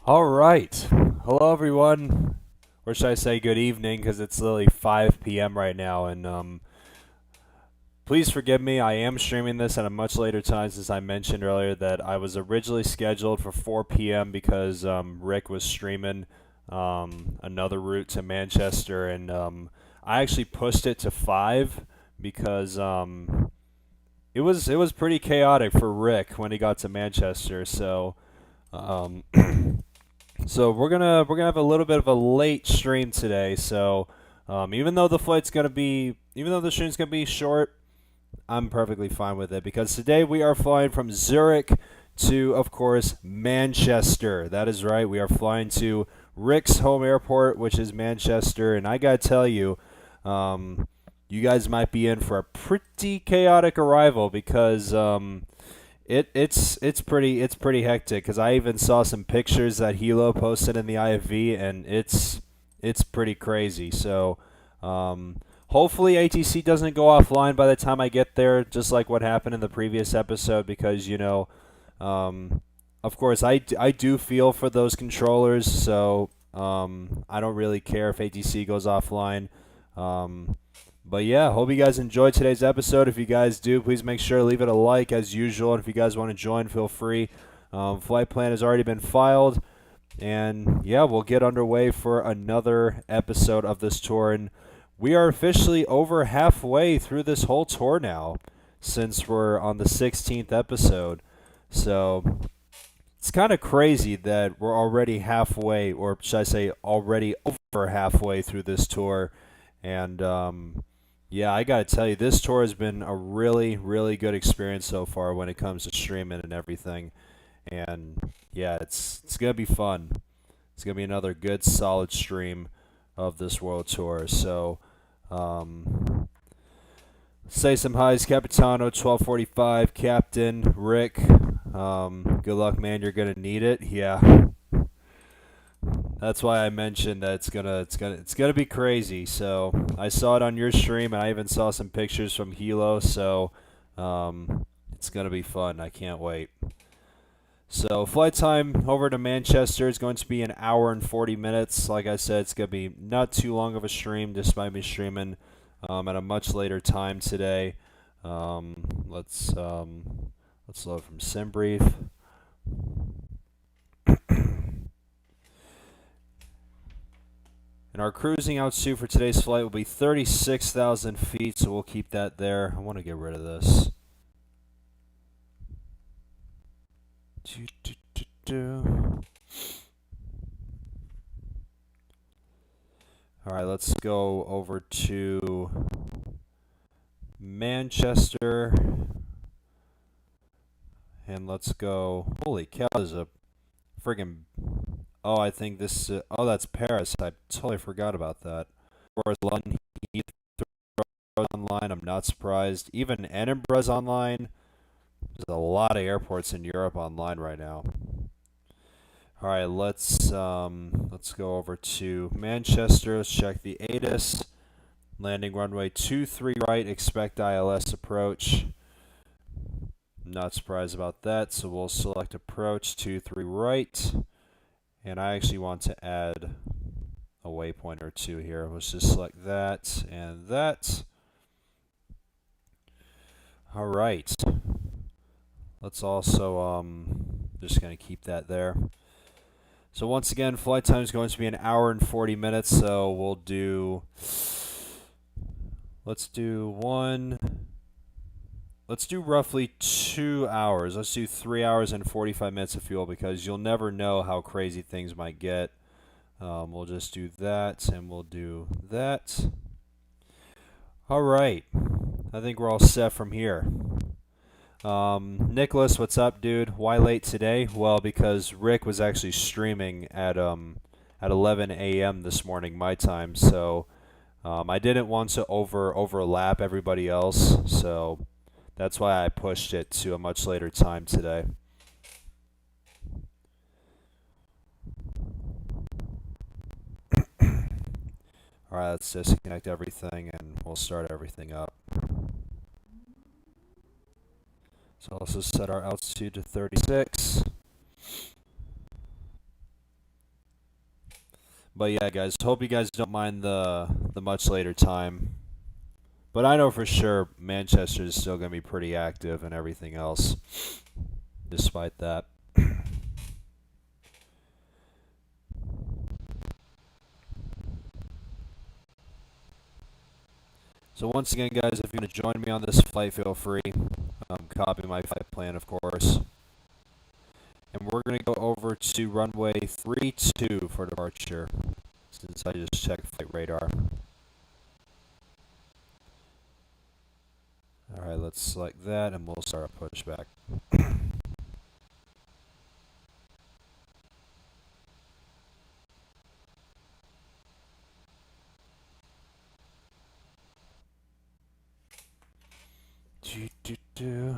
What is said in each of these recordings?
All right. Hello, everyone. Or should I say good evening because it's literally 5 p.m. right now. And please forgive me. I am streaming this at a much later time since I mentioned earlier that I was originally scheduled for 4 p.m. because Rick was streaming another route to Manchester. And I actually pushed it to 5 because it was pretty chaotic for Rick when he got to Manchester. Um, So we're gonna have a little bit of a late stream today. So even though the stream's gonna be short, I'm perfectly fine with it because today we are flying from Zurich to, of course, Manchester. That is right. We are flying to Rick's home airport, which is Manchester, and I gotta tell you, you guys might be in for a pretty chaotic arrival because it's pretty hectic because I even saw some pictures that Hilo posted in the IFV and it's pretty crazy. So hopefully ATC doesn't go offline by the time I get there, just like what happened in the previous episode. Because of course I do feel for those controllers. So I don't really care if ATC goes offline. But yeah, hope you guys enjoyed today's episode. If you guys do, please make sure to leave it a like as usual. And if you guys want to join, feel free. Flight plan has already been filed. And yeah, we'll get underway for another episode of this tour. And we are officially over halfway through this whole tour now, since we're on the 16th episode. So it's kind of crazy that we're already halfway, or should I say already over halfway through this tour. And yeah, I gotta tell you, this tour has been a really, really good experience so far when it comes to streaming and everything. And yeah, it's gonna be fun. It's gonna be another good, solid stream of this world tour. So, say some highs, Capitano, 1245, Captain Rick. Good luck, man. You're gonna need it. Yeah. That's why I mentioned that it's gonna be crazy. So I saw it on your stream, and I even saw some pictures from Hilo. So it's gonna be fun. I can't wait. So flight time over to Manchester is going to be an hour and 40 minutes. Like I said, it's gonna be not too long of a stream, despite me streaming at a much later time today. Let's load from SimBrief. And our cruising altitude for today's flight will be 36,000 feet, so we'll keep that there. I want to get rid of this. Alright, let's go over to Manchester. And let's go. Holy cow, there's a friggin'. Oh, I think this. Oh, that's Paris. I totally forgot about that. Of course, London Heathrow online. I'm not surprised. Even Edinburgh's online. There's a lot of airports in Europe online right now. All right, let's go over to Manchester. Let's check the ATIS. Landing runway 23 right. Expect ILS approach. Not surprised about that. So we'll select approach 23 right. And I actually want to add a waypoint or two here. Let's just select that and that. All right. Let's also just going to keep that there. So once again, flight time is going to be an hour and 40 minutes. So we'll do. Let's do roughly 2 hours. Let's do 3 hours and 45 minutes of fuel because you'll never know how crazy things might get. We'll just do that and we'll do that. All right. I think we're all set from here. Nicholas, what's up, dude? Why late today? Well, because Rick was actually streaming at 11 a.m. this morning my time, so I didn't want to overlap everybody else, so that's why I pushed it to a much later time today. Alright, let's disconnect everything and we'll start everything up. So I'll also set our altitude to 36. But yeah, guys, hope you guys don't mind the much later time. But I know for sure Manchester is still going to be pretty active and everything else, despite that. So once again, guys, if you want to join me on this flight, feel free. Copy my flight plan, of course. And we're going to go over to runway 32 for departure, since I just checked flight radar. Alright, let's select that and we'll start a pushback. Do.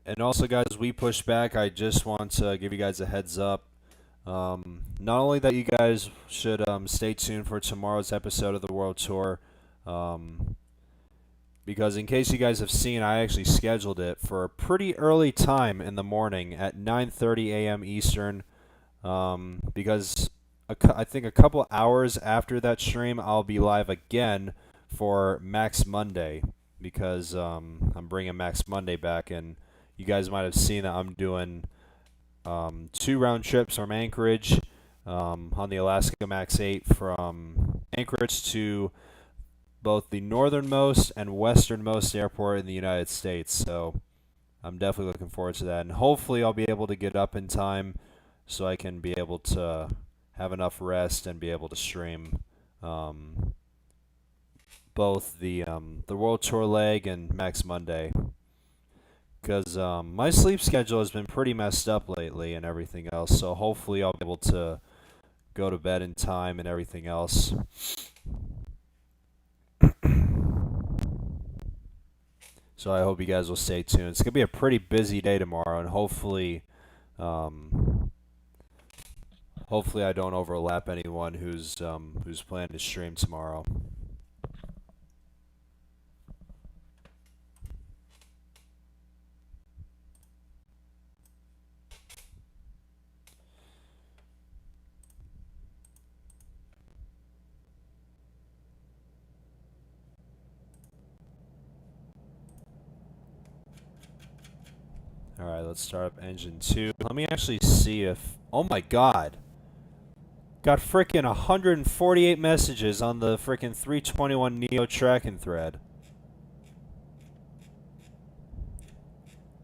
And also, guys, we push back. I just want to give you guys a heads up. Not only that you guys should stay tuned for tomorrow's episode of the World Tour, because in case you guys have seen, I actually scheduled it for a pretty early time in the morning at 9:30 a.m. Eastern, because I think a couple hours after that stream, I'll be live again for Max Monday, because I'm bringing Max Monday back, and you guys might have seen that I'm doing 2 round trips from Anchorage on the Alaska Max 8 from Anchorage to both the northernmost and westernmost airport in the United States. So I'm definitely looking forward to that. And hopefully I'll be able to get up in time so I can be able to have enough rest and be able to stream both the World Tour leg and Max Monday. Because my sleep schedule has been pretty messed up lately and everything else. So hopefully I'll be able to go to bed in time and everything else. So I hope you guys will stay tuned. It's gonna be a pretty busy day tomorrow, and hopefully I don't overlap anyone who's planning to stream tomorrow. Alright, let's start up engine 2. Let me actually see if... Oh my god! Got frickin' 148 messages on the frickin' 321 Neo tracking thread.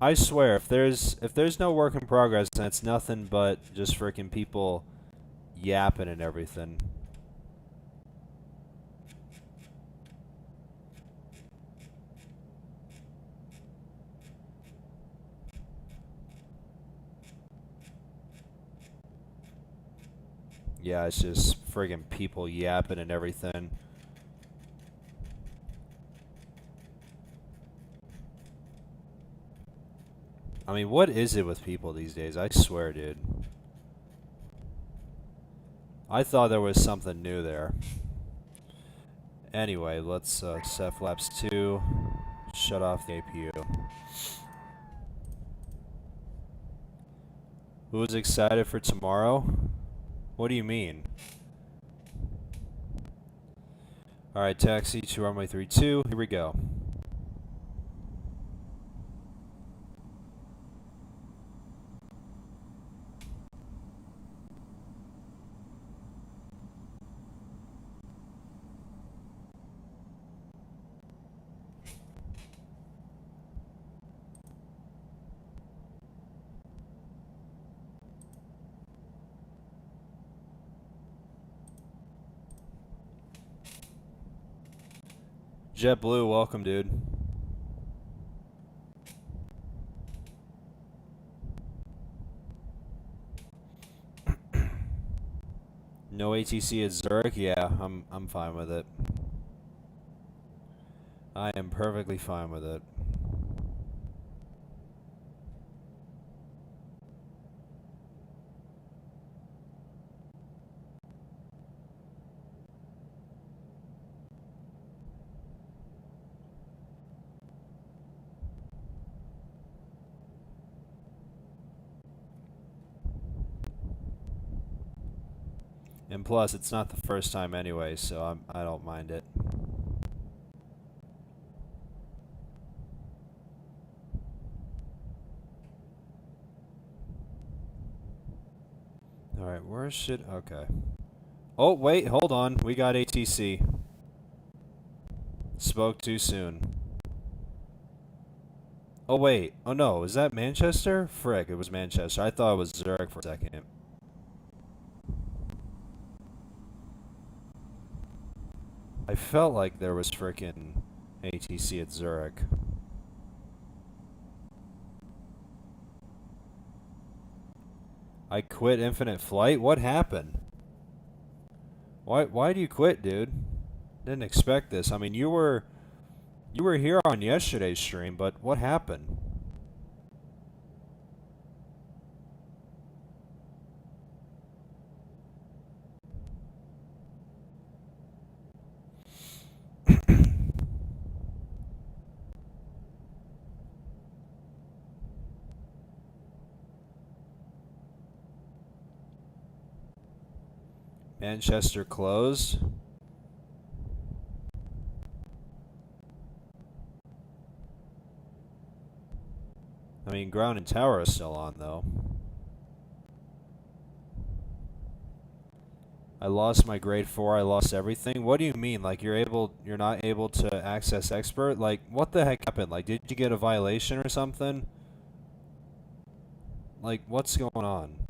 I swear, if there's no work in progress, then it's nothing but just frickin' people yapping and everything. Yeah, it's just friggin' people yapping and everything. I mean, what is it with people these days? I swear, dude. I thought there was something new there. Anyway, let's set flaps 2, shut off the APU. Who's excited for tomorrow? What do you mean? Alright, taxi to runway 32. Here we go. JetBlue, welcome, dude. No ATC at Zurich? Yeah, I'm fine with it. I am perfectly fine with it. And plus, it's not the first time anyway, so I don't mind it. Alright, where should... Okay. Oh, wait, hold on. We got ATC. Spoke too soon. Oh, wait. Oh, no. Is that Manchester? Frick, it was Manchester. I thought it was Zurich for a second. I felt like there was frickin' ATC at Zurich. I quit Infinite Flight? What happened? Why do you quit, dude? Didn't expect this. I mean, you were here on yesterday's stream, but what happened? Manchester closed. I mean, ground and tower is still on, though. I lost my grade 4. I lost everything. What do you mean? Like, you're not able to access expert? Like, what the heck happened? Like, did you get a violation or something? Like, what's going on?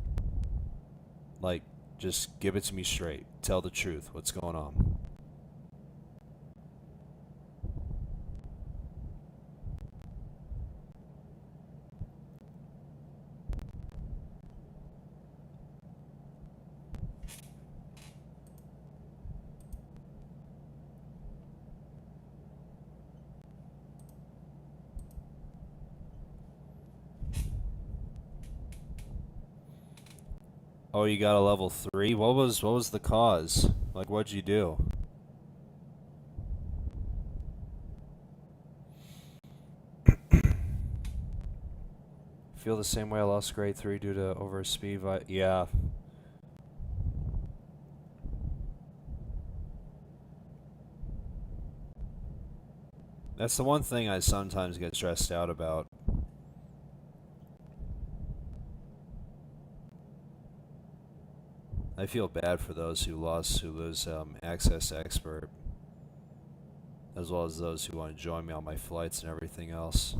Like, just give it to me straight. Tell the truth. What's going on? Oh, you got a level 3? What was the cause? Like, what'd you do? Feel the same way. I lost grade 3 due to overspeed. Yeah. That's the one thing I sometimes get stressed out about. I feel bad for those who lose access to expert, as well as those who want to join me on my flights and everything else.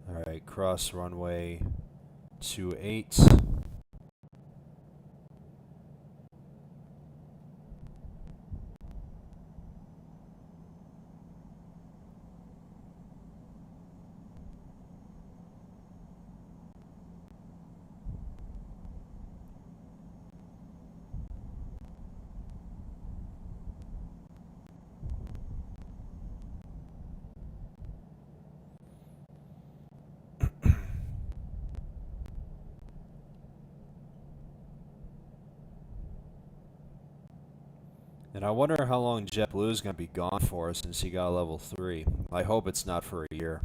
Alright, cross runway 28. And I wonder how long JetBlue is going to be gone for since he got level 3. I hope it's not for a year.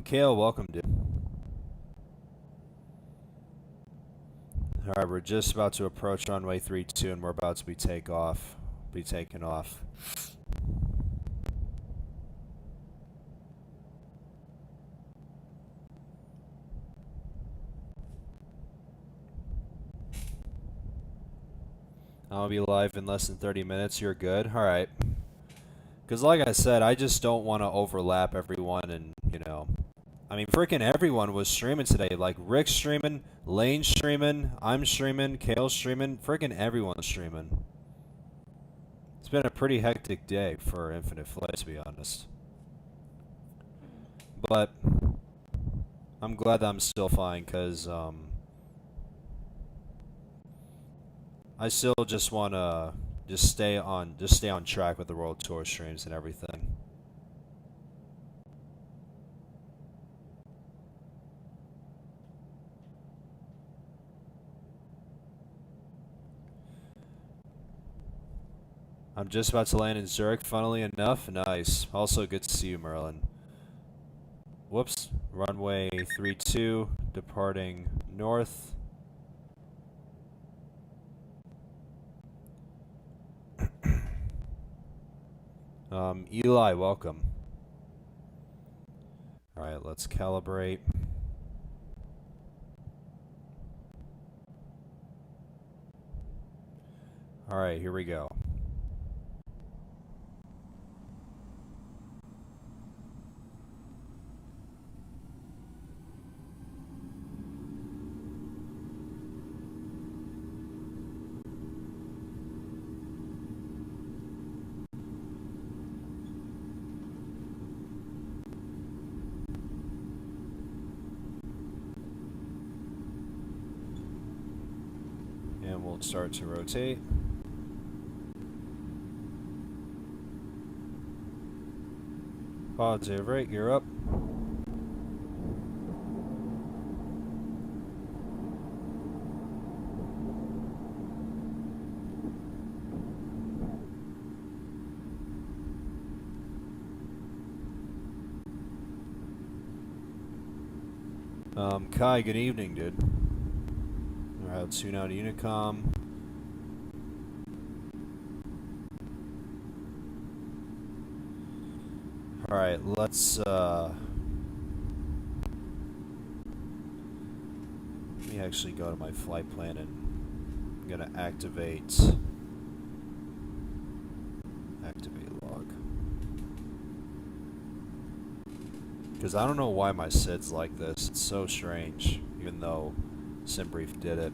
Kale, welcome, dude. Alright, we're just about to approach runway 32 and we're about to be taken off. I'll be live in less than 30 minutes. You're good? Alright. Because like I said, I just don't want to overlap everyone and, you know. I mean, freaking everyone was streaming today. Like, Rick's streaming, Lane's streaming, I'm streaming, Kale's streaming. Freaking everyone's streaming. It's been a pretty hectic day for Infinite Flight, to be honest. But I'm glad that I'm still fine, because I still just want to just stay on track with the World Tour streams and everything. I'm just about to land in Zurich, funnily enough. Nice. Also good to see you, Merlin. Whoops. Runway 32, departing north. Eli, welcome. Alright, let's calibrate. Alright, here we go. And we'll start to rotate. Positive, right? You're up. Kai, good evening, dude. Alright, tune out Unicom. Alright, let's let me actually go to my flight plan and I'm gonna activate log. Because I don't know why my SID's like this. It's so strange, even though SimBrief did it.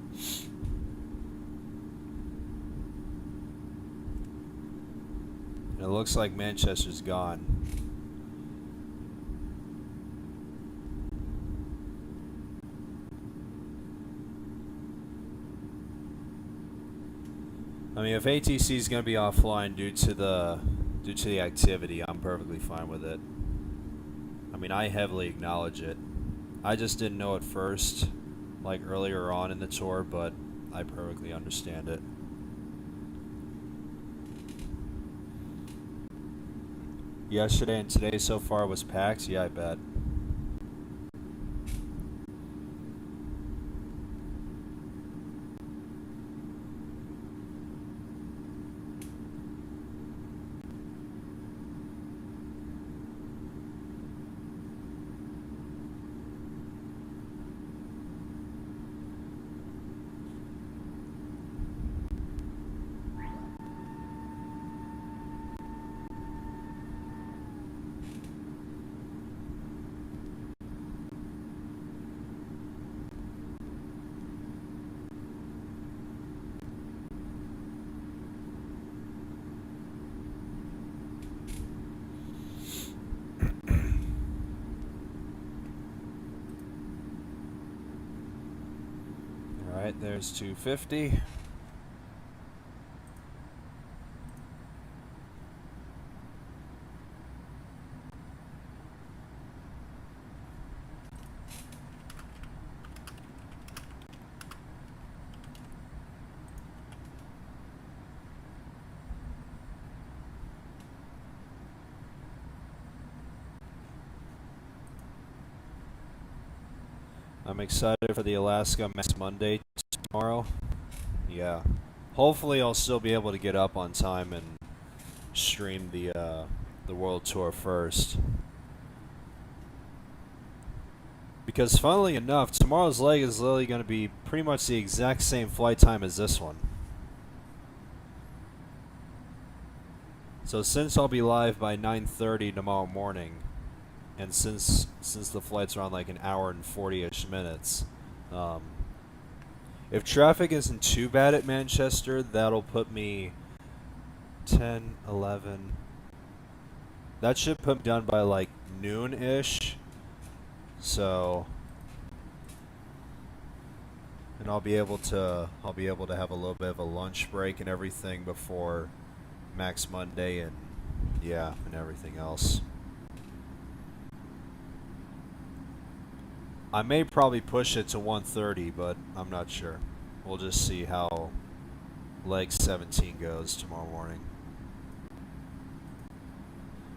And it looks like Manchester's gone. I mean, if ATC is going to be offline due to the activity, I'm perfectly fine with it. I mean, I heavily acknowledge it. I just didn't know at first, like earlier on in the tour, but I perfectly understand it. Yesterday and today so far was packed? Yeah, I bet. Alright, there's 250. I'm excited for the Alaska Max Monday tomorrow. Yeah. Hopefully I'll still be able to get up on time and stream the World Tour first. Because funnily enough, tomorrow's leg is literally going to be pretty much the exact same flight time as this one. So since I'll be live by 9:30 tomorrow morning, and since the flights are on like an hour and 40-ish minutes, if traffic isn't too bad at Manchester, that'll put me 10, 11. That should put me done by like noon-ish. So and I'll be able to have a little bit of a lunch break and everything before Max Monday, and yeah, and everything else. I may probably push it to 130, but I'm not sure. We'll just see how leg 17 goes tomorrow morning.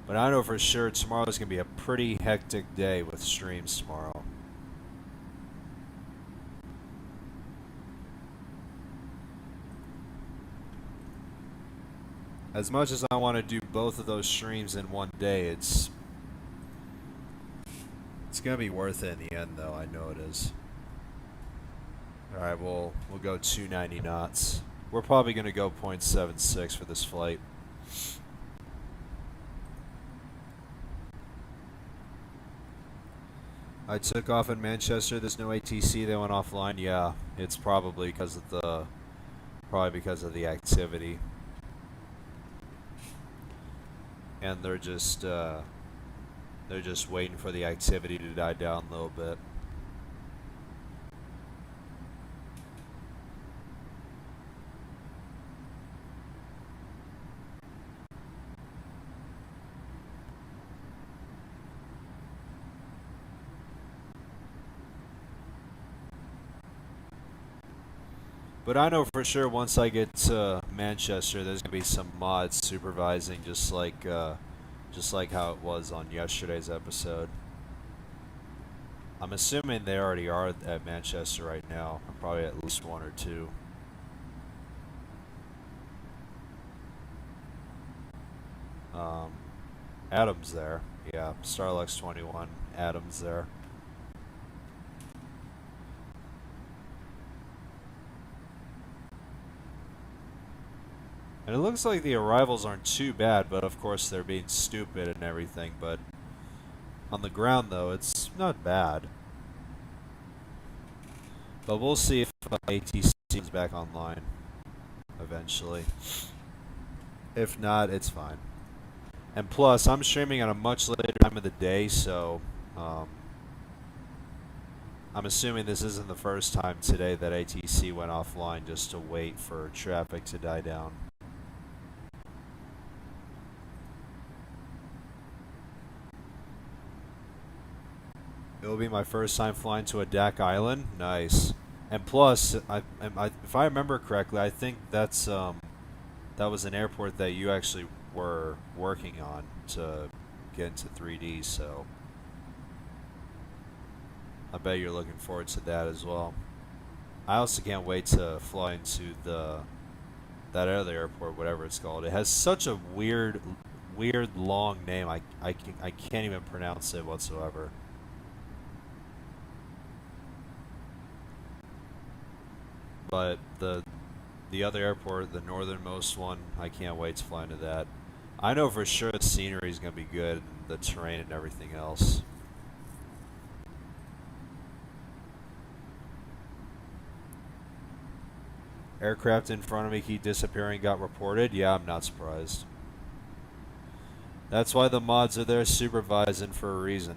But I know for sure tomorrow's going to be a pretty hectic day with streams tomorrow. As much as I want to do both of those streams in one day, it's going to be worth it in the end, though. I know it is. All right, we'll go 290 knots. We're probably going to go 0.76 for this flight. I took off in Manchester. There's no ATC. They went offline. Yeah, it's probably because of the activity, and they're just waiting for the activity to die down a little bit. But I know for sure once I get to Manchester, there's gonna be some mods supervising, just like how it was on yesterday's episode. I'm assuming they already are at Manchester right now. Probably at least one or two. Adam's there. Yeah, Starlux 21. Adam's there. And it looks like the arrivals aren't too bad, but of course they're being stupid and everything. But on the ground, though, it's not bad. But we'll see if ATC is back online eventually. If not, it's fine. And plus, I'm streaming at a much later time of the day, so I'm assuming this isn't the first time today that ATC went offline just to wait for traffic to die down. It'll be my first time flying to a DAC island. Nice. And plus, if I remember correctly, I think that was an airport that you actually were working on to get into 3D, so I bet you're looking forward to that as well. I also can't wait to fly into that other airport, whatever it's called. It has such a weird long name. I can't even pronounce it whatsoever. But the other airport, the northernmost one, I can't wait to fly into that. I know for sure the scenery is going to be good, the terrain and everything else. Aircraft in front of me keep disappearing, got reported. Yeah, I'm not surprised. That's why the mods are there supervising for a reason.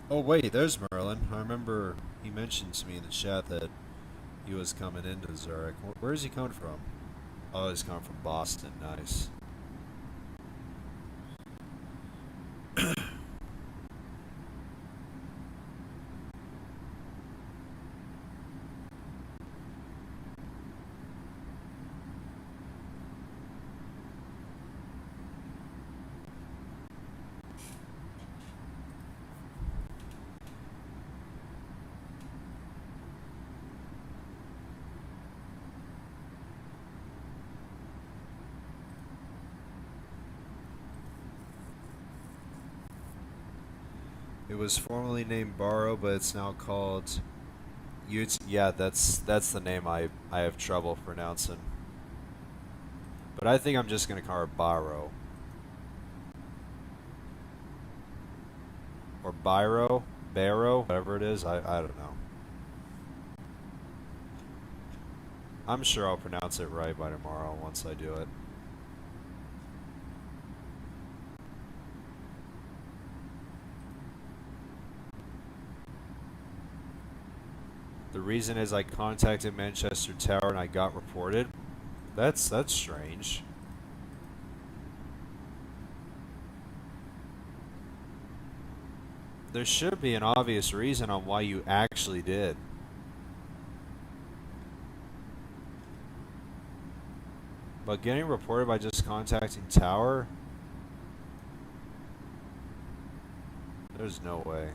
Oh wait, there's Merlin. I remember he mentioned to me in the chat that he was coming into Zurich. Where is he coming from? Oh, he's coming from Boston. Nice. It was formerly named Barrow, but it's now called Yeah, that's the name I have trouble pronouncing. But I think I'm just gonna call it Barrow. or Barrow, whatever it is. I don't know. I'm sure I'll pronounce it right by tomorrow once I do it. The reason is I contacted Manchester Tower and I got reported. That's strange. There should be an obvious reason on why you actually did. But getting reported by just contacting Tower? There's no way.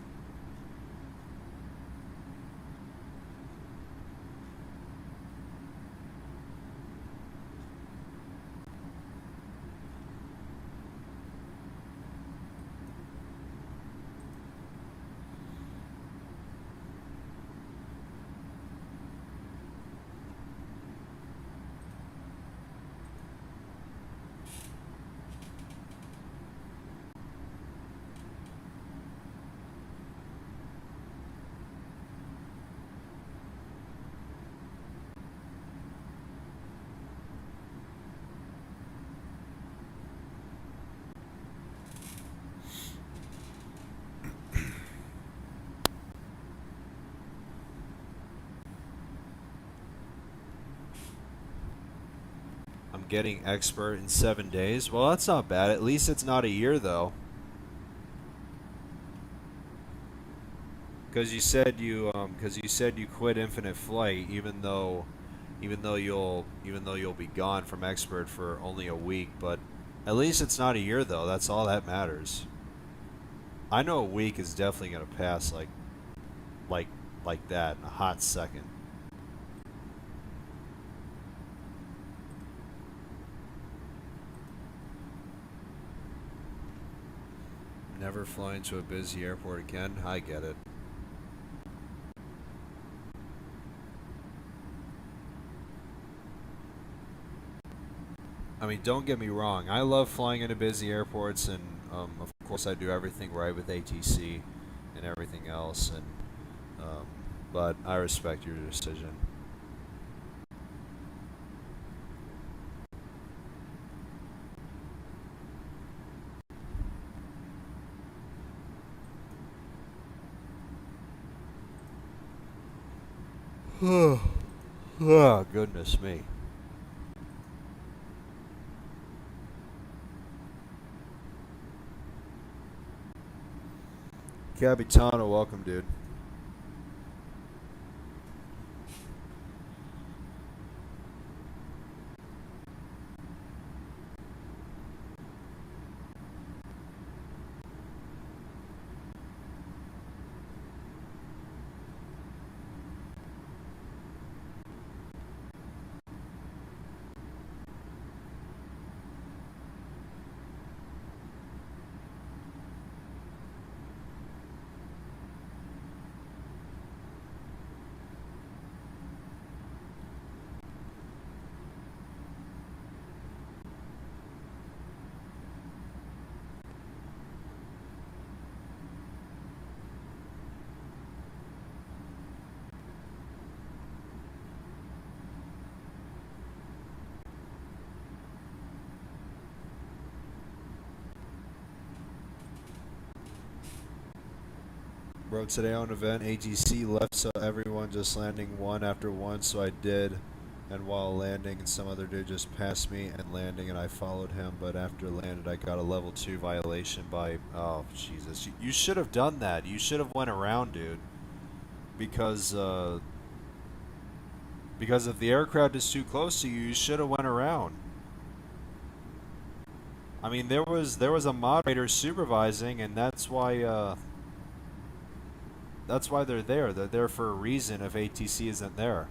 I'm getting expert in 7 days. Well, that's not bad. At least it's not a year, though. Because you said you quit Infinite Flight, even though you'll be gone from expert for only a week. But at least it's not a year, though. That's all that matters. I know a week is definitely gonna pass like that in a hot second. Never flying to a busy airport again. I get it. I mean, don't get me wrong. I love flying into busy airports, and of course, I do everything right with ATC and everything else. And but I respect your decision. Oh, goodness me. Capitano, welcome, dude. Bro, today on event, AGC left, so everyone just landing one after one, so I did. And while landing, and some other dude just passed me and landing, and I followed him, but after landed, I got a level 2 violation by, oh, Jesus. You should have done that. You should have went around, dude. Because if the aircraft is too close to you, you should have went around. I mean, there was a moderator supervising, and that's why they're there. They're there for a reason if ATC isn't there.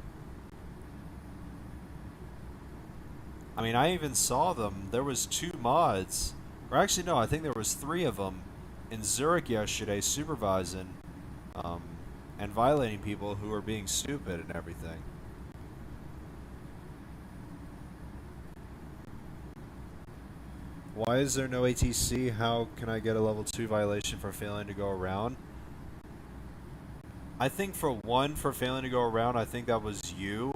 I mean, I even saw them. There was 2 mods, or actually no, I think there was 3 of them in Zurich yesterday supervising and violating people who were being stupid and everything. Why is there no ATC? How can I get a level 2 violation for failing to go around? I think for failing to go around, I think that was you.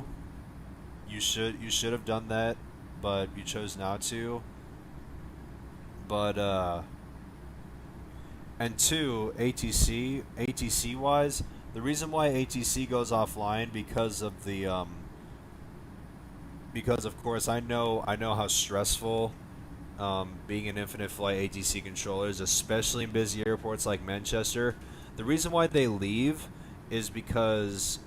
You should have done that, but you chose not to. But and two, ATC wise, the reason why ATC goes offline because of course I know how stressful being an infinite flight ATC controller is, especially in busy airports like Manchester. The reason why they leave is because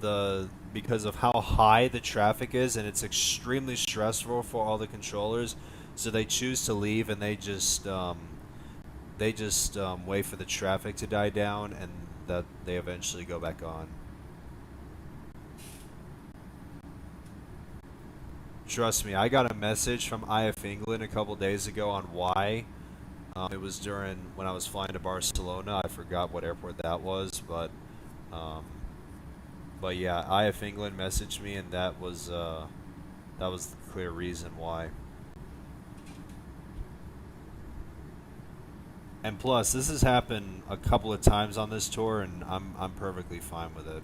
of how high the traffic is, and it's extremely stressful for all the controllers. So they choose to leave, and they just wait for the traffic to die down, and that they eventually go back on. Trust me, I got a message from IF England a couple days ago on why. It was during when I was flying to Barcelona. I forgot what airport that was, um, but yeah, IF England messaged me, and that was the clear reason why. And plus, this has happened a couple of times on this tour, and I'm perfectly fine with it.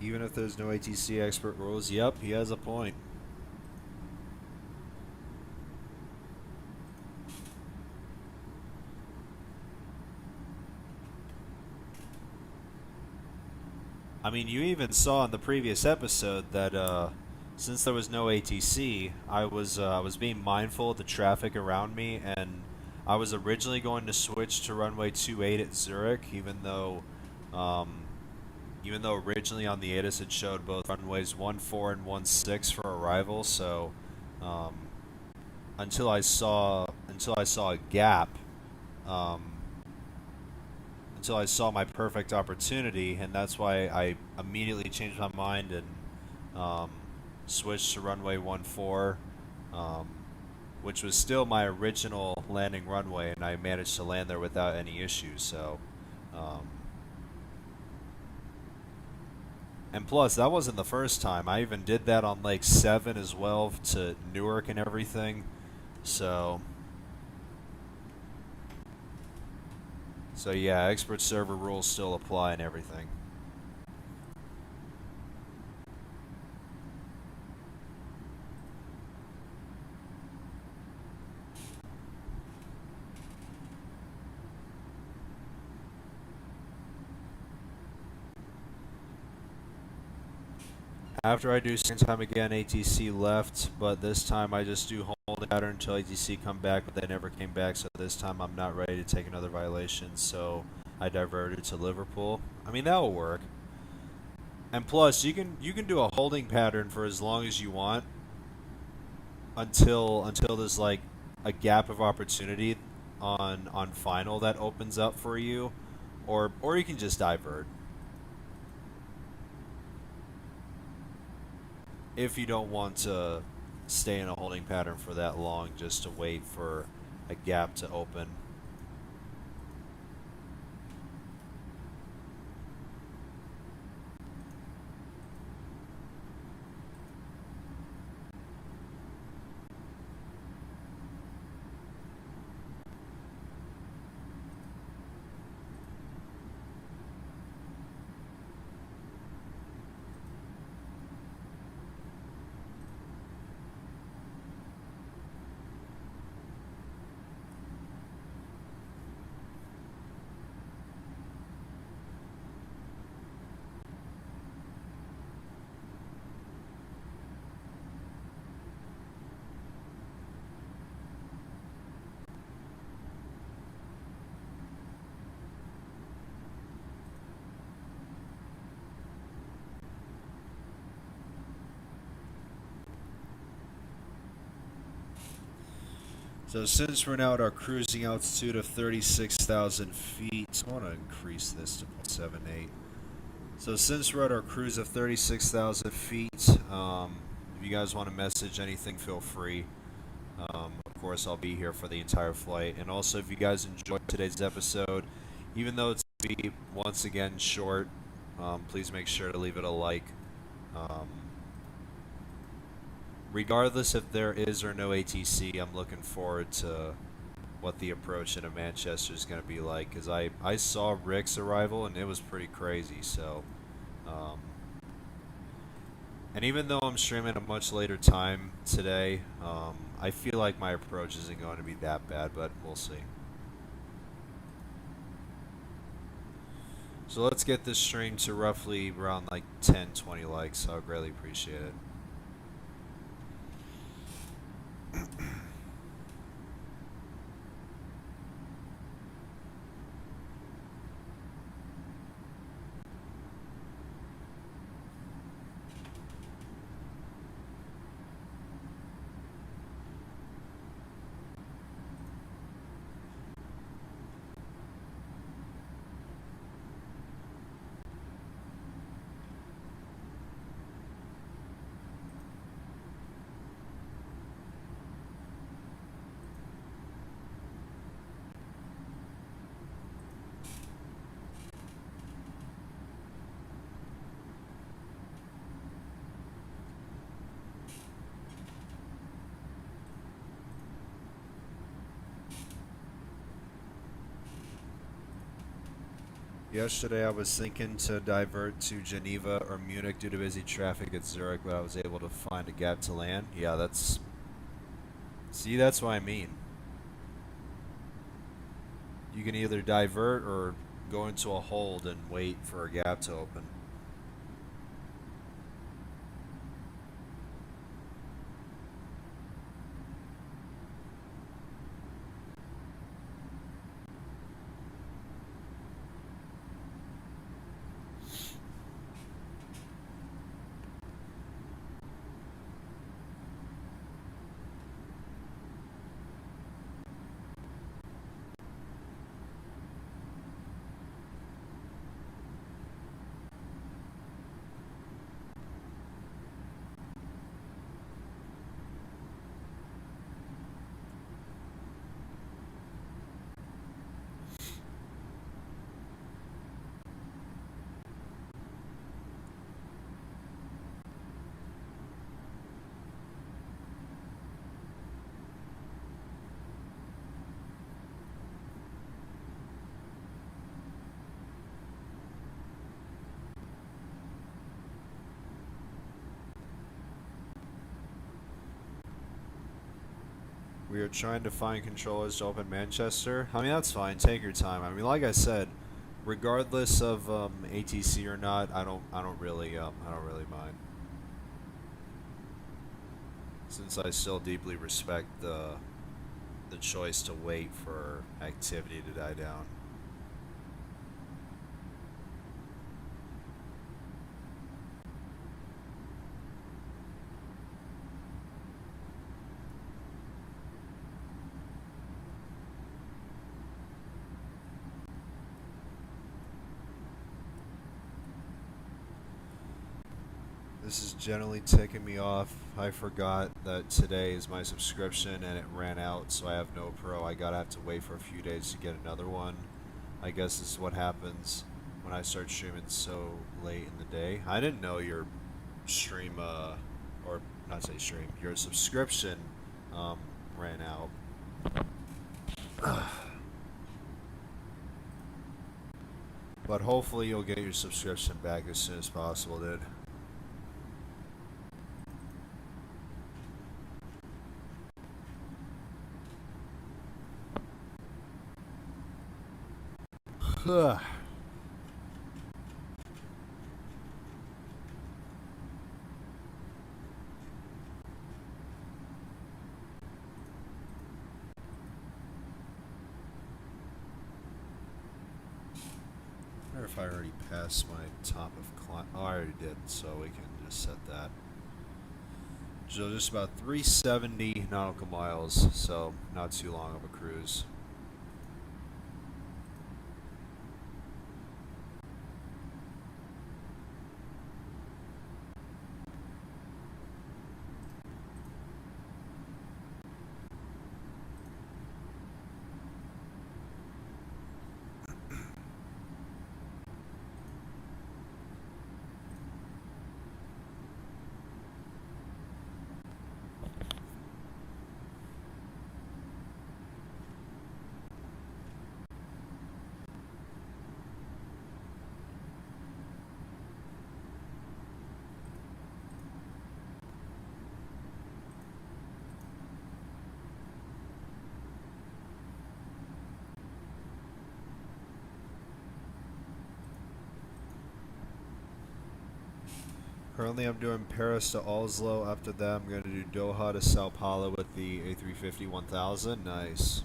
Even if there's no ATC expert rules, yep, he has a point. I mean, you even saw in the previous episode that since there was no ATC, I was being mindful of the traffic around me, and I was originally going to switch to runway 28 at Zurich, um, even though originally on the ATIS it showed both runways 14 and 16 for arrival. So um, until I saw a gap. Um, until I saw my perfect opportunity, and that's why I immediately changed my mind and um, switched to runway 14, um, which was still my original landing runway, and I managed to land there without any issues. So, um, and plus, that wasn't the first time. I even did that on Lake 7 as well to Newark and everything. So, so yeah, expert server rules still apply and everything. After I do second time again, ATC left, but this time I just do holding pattern until ATC come back, but they never came back, so this time I'm not ready to take another violation, so I diverted to Liverpool. I mean, that will work. And plus, you can do a holding pattern for as long as you want until there's like a gap of opportunity on final that opens up for you, or you can just divert if you don't want to stay in a holding pattern for that long just to wait for a gap to open. So since we're now at our cruising altitude of 36,000 feet, so I want to increase this to 0.78. So since we're at our cruise of 36,000 feet, if you guys want to message anything, feel free. Of course, I'll be here for the entire flight. And also, if you guys enjoyed today's episode, even though it's going to be, once again, short, please make sure to leave it a like. Regardless if there is or no ATC, I'm looking forward to what the approach into Manchester is going to be like, because I saw Rick's arrival and it was pretty crazy. So and even though I'm streaming at a much later time today, I feel like my approach isn't going to be that bad, but we'll see. So let's get this stream to roughly around like 10-20 likes. I would greatly appreciate it. Yesterday I was thinking to divert to Geneva or Munich due to busy traffic at Zurich, but I was able to find a gap to land. Yeah, that's... See, that's what I mean. You can either divert or go into a hold and wait for a gap to open. We are trying to find controllers to open Manchester. I mean, that's fine. Take your time. I mean, like I said, regardless of ATC or not, I don't really mind. Since I still deeply respect the choice to wait for activity to die down. This is generally ticking me off. I forgot that today is my subscription and it ran out, so I have no pro. I gotta have to wait for a few days to get another one. I guess this is what happens when I start streaming so late in the day. I didn't know your stream, or not say stream, your subscription ran out. But hopefully you'll get your subscription back as soon as possible, dude. Ugh. I wonder if I already passed my top of climb. Oh, I already did, so we can just set that. So just about 370 nautical miles, so not too long of a cruise. Currently I'm doing Paris to Oslo. After that I'm going to do Doha to Sao Paulo with the A350 1000. Nice.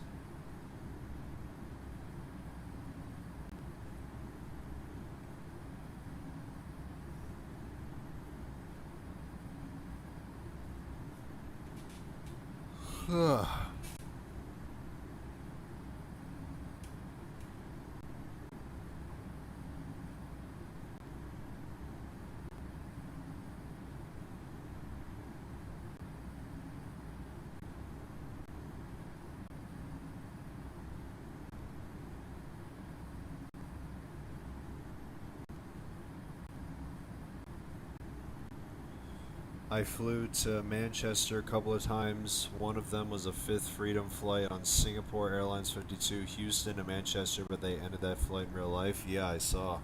I flew to Manchester a couple of times. One of them was a fifth freedom flight on Singapore Airlines 52 Houston to Manchester, but they ended that flight in real life. Yeah, I saw.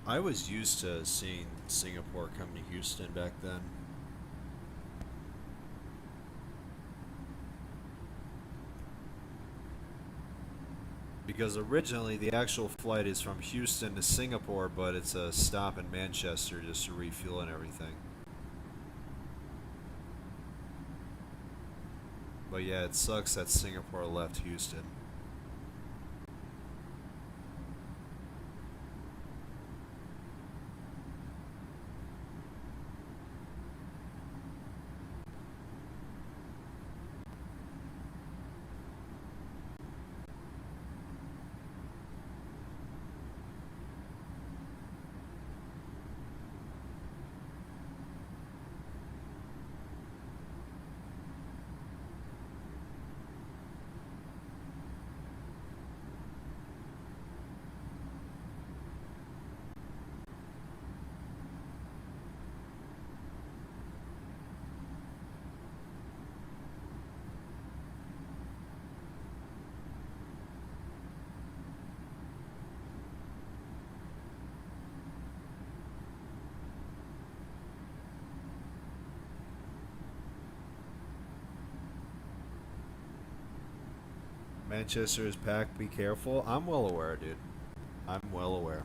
I was used to seeing Singapore come to Houston back then. Because originally the actual flight is from Houston to Singapore, but it's a stop in Manchester just to refuel and everything. But yeah, it sucks that Singapore left Houston. Manchester is packed, be careful. I'm well aware, dude. I'm well aware.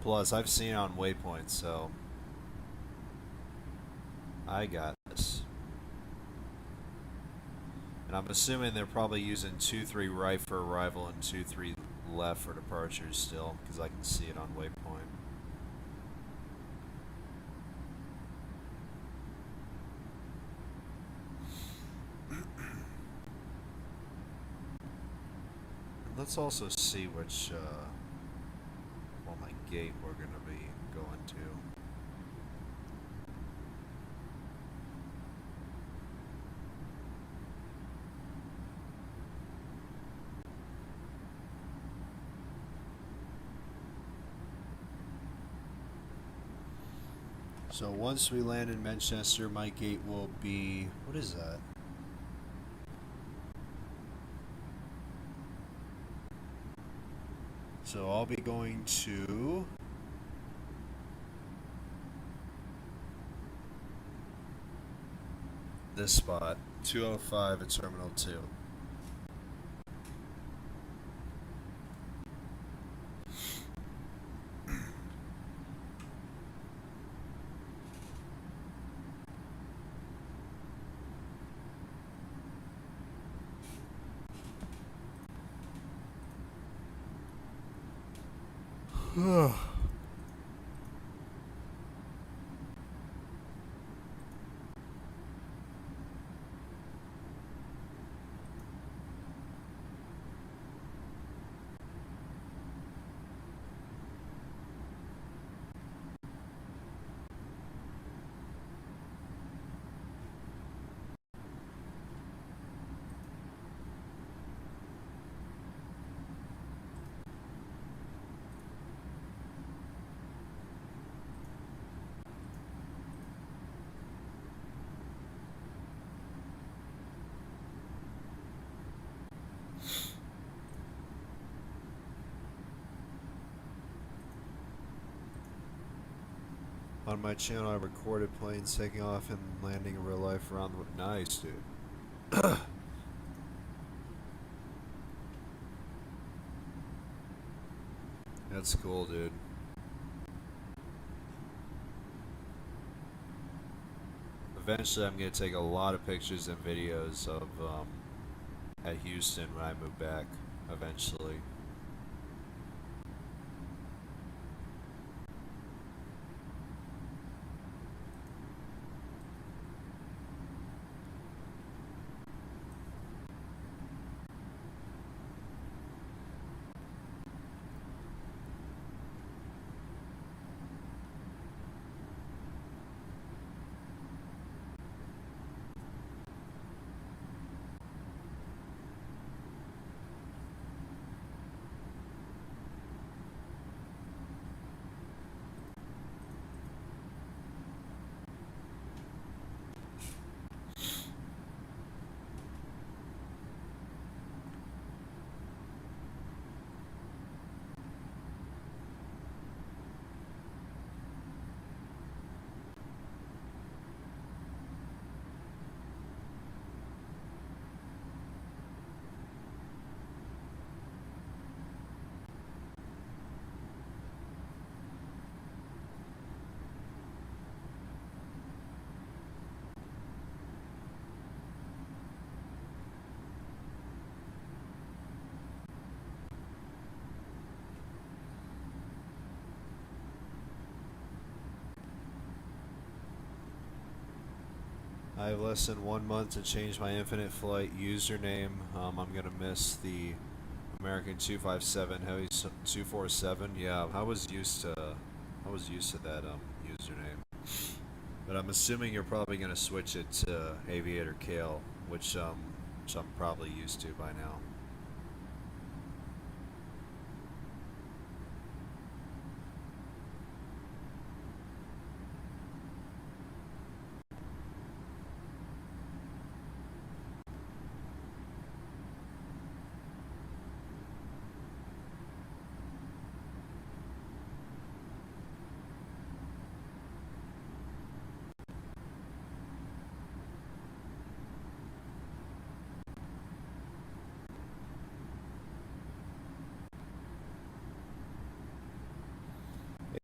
Plus, I've seen it on waypoints, so I got this. And I'm assuming they're probably using 2-3 right for arrival and 2-3 left for departures still, because I can see it on waypoint. Let's also see which my gate we're going to be going to. So once we land in Manchester, my gate will be, what is that? So I'll be going to this spot, 205 at Terminal 2. On my channel, I recorded planes taking off and landing in real life around the... Nice, dude. That's cool, dude. Eventually, I'm going to take a lot of pictures and videos of at Houston when I move back, eventually. I have less than 1 month to change my Infinite Flight username. I'm gonna miss the American 257 Heavy 247. Yeah, I was used to that username. But I'm assuming you're probably gonna switch it to Aviator Kale, which I'm probably used to by now.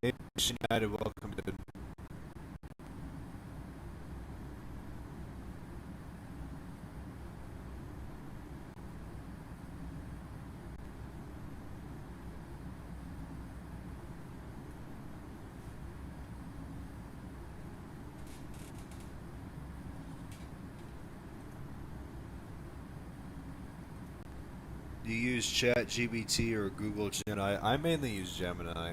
Aviation United, welcome, dude. Do you use ChatGPT or Google Gemini? I mainly use Gemini.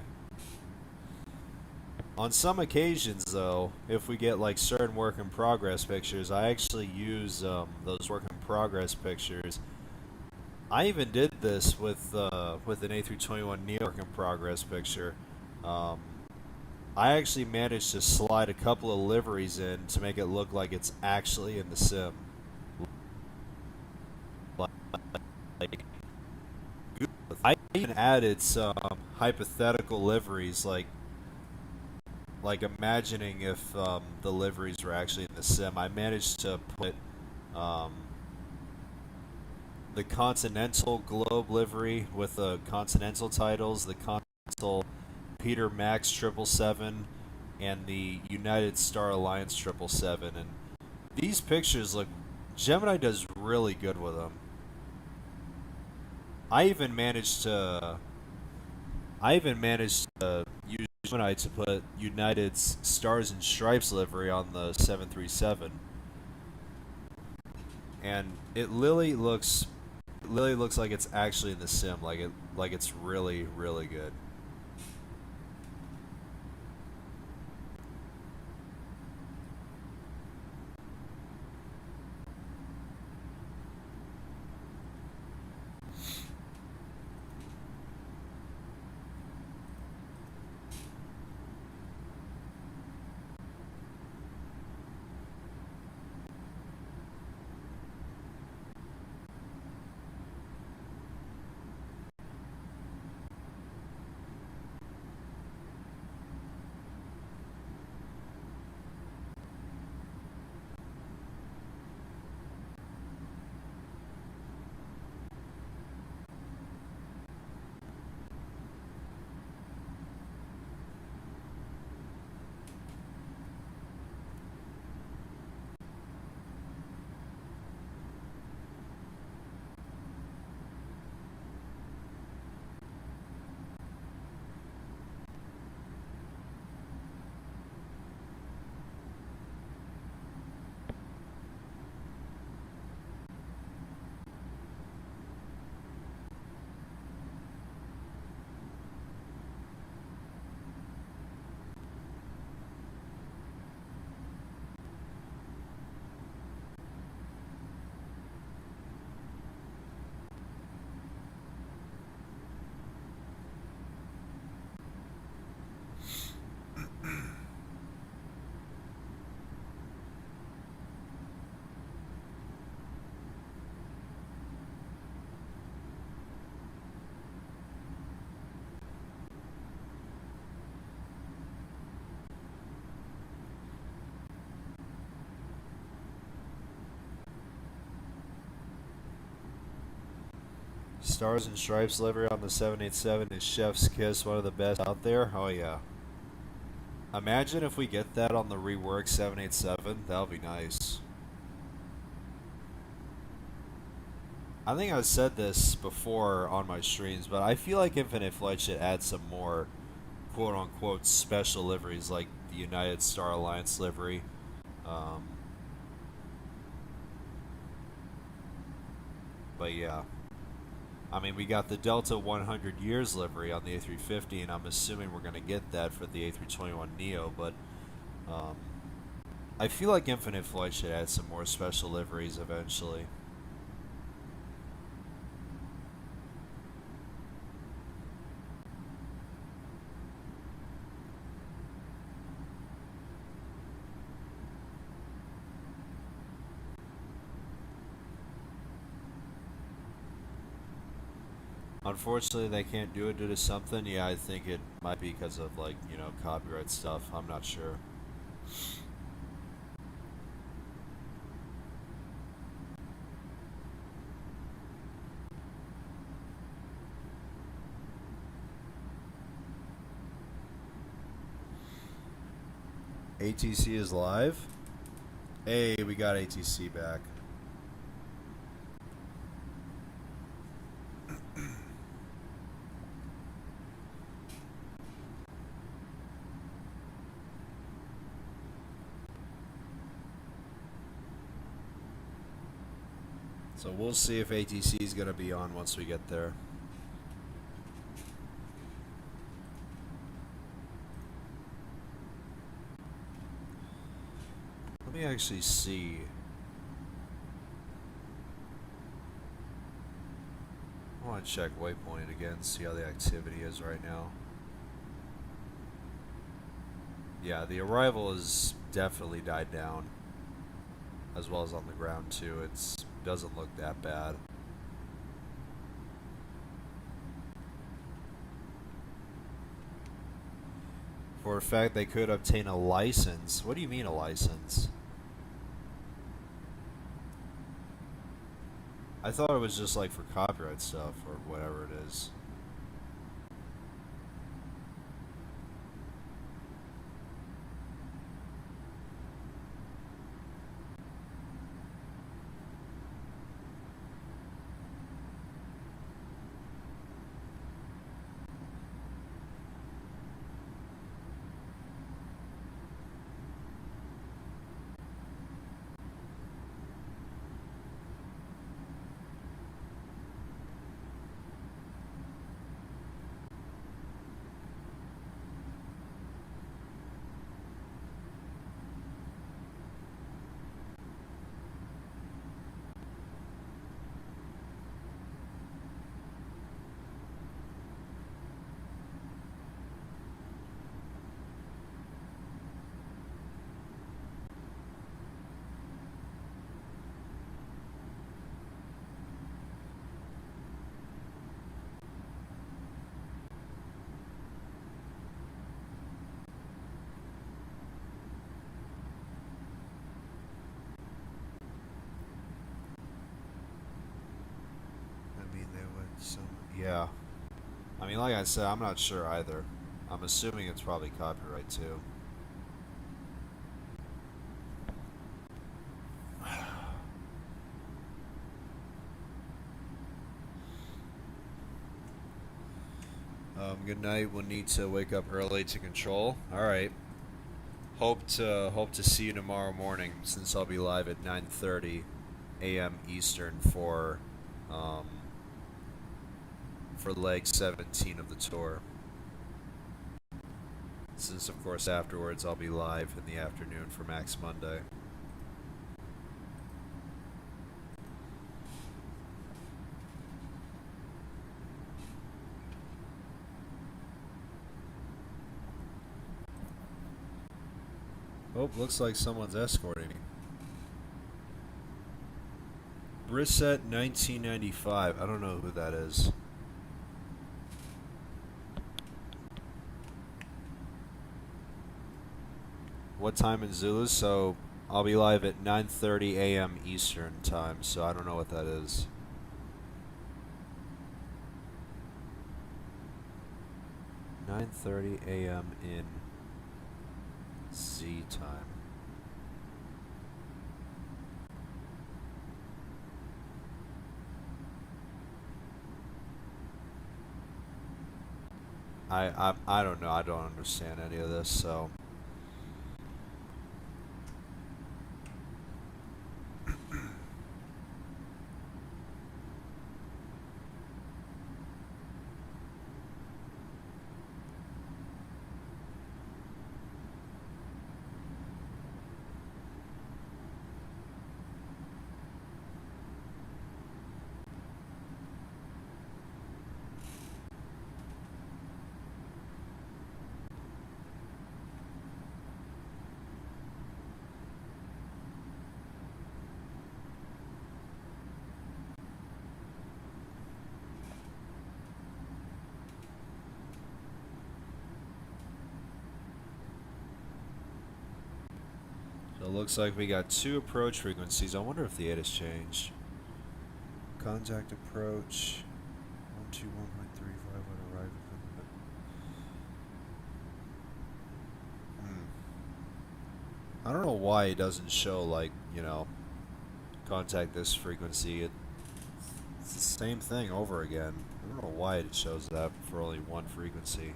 On some occasions, though, if we get like certain work in progress pictures, I actually use those work in progress pictures. I even did this with an A321 Neo work in progress picture. Um, I actually managed to slide a couple of liveries in to make it look like it's actually in the sim. Like, I even added some hypothetical liveries, like imagining if the liveries were actually in the sim. I managed to put um, the Continental Globe livery with the Continental titles, the Continental Peter Max 777, and the United Star Alliance 777. And these pictures look, Gemini does really good with them. I even managed to use Gemini to put United's Stars and Stripes livery on the 737, and it literally looks like it's actually in the sim, like it's really good. Stars and Stripes livery on the 787 is Chef's Kiss, one of the best out there. Oh yeah. Imagine if we get that on the reworked 787. That would be nice. I think I've said this before on my streams, but I feel like Infinite Flight should add some more quote-unquote special liveries like the United Star Alliance livery. But yeah. I mean, we got the Delta 100 years livery on the A350, and I'm assuming we're going to get that for the A321neo, but I feel like Infinite Flight should add some more special liveries eventually. Unfortunately, they can't do it due to something. Yeah, I think it might be because of, like, you know, copyright stuff. I'm not sure. ATC is live. Hey, we got ATC back. So we'll see if ATC is going to be on once we get there. Let me actually see. I want to check Waypoint again, see how the activity is right now. Yeah, the arrival has definitely died down, as well as on the ground too. It doesn't look that bad. For a fact, they could obtain a license. What do you mean a license? I thought it was just like for copyright stuff or whatever it is. Yeah. I mean, like I said, I'm not sure either. I'm assuming it's probably copyright too. Good night. We'll need to wake up early to control. All right. Hope to see you tomorrow morning, since I'll be live at 9:30 a.m. Eastern for leg 17 of the tour. Since of course afterwards I'll be live in the afternoon for Max Monday. Oh, looks like someone's escorting me. Brissett 1995. I don't know who that is. What time in Zulu? So I'll be live at 9:30 a.m. Eastern time, so I don't know what that is. 9:30 a.m. in Z time. I don't know. I don't understand any of this, so. So it looks like we got 2 approach frequencies. I wonder if the 8 has changed. Contact approach 121.35 would arrive. I don't know why it doesn't show, like, you know, contact this frequency. It's the same thing over again. I don't know why it shows that for only one frequency,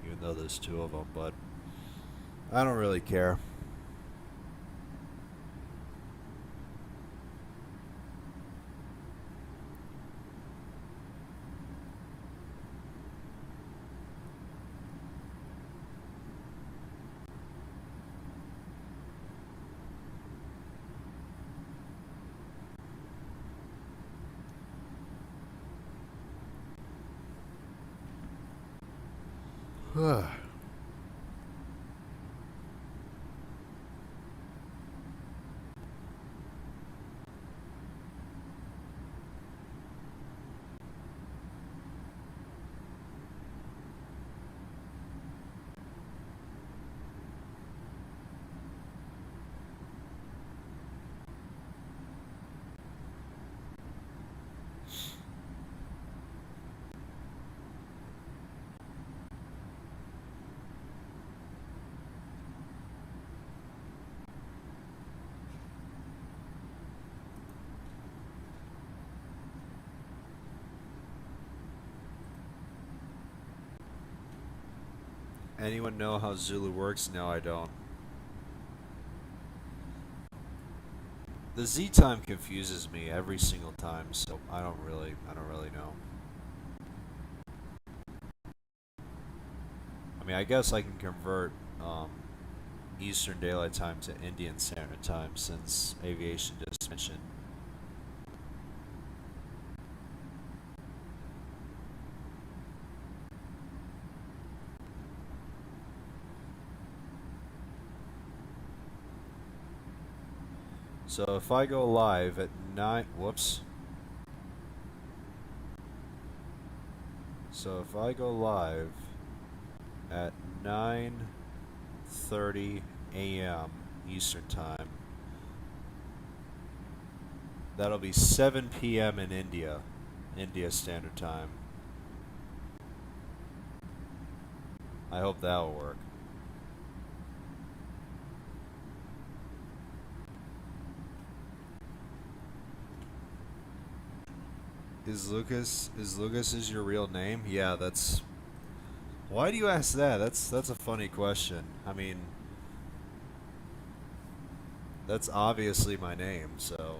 even though there's 2 of them, but I don't really care. Anyone know how Zulu works? No, I don't. The Z time confuses me every single time, so I don't really know. I mean, I guess I can convert Eastern Daylight Time to Indian Standard Time since aviation just mentioned. So if I go live at 9, whoops. So if I go live at 9:30 a.m. Eastern Time, that'll be 7 p.m. in India Standard Time. I hope that'll work. Is Lucas your real name? Yeah, that's. Why do you ask that? That's a funny question. I mean, that's obviously my name, so.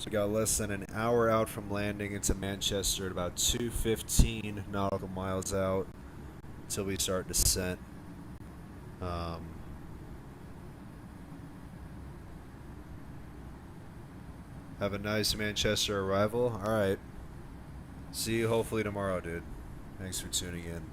We got less than an hour out from landing into Manchester at about 2:15 nautical miles out until we start descent. Have a nice Manchester arrival. Alright. See you hopefully tomorrow, dude. Thanks for tuning in.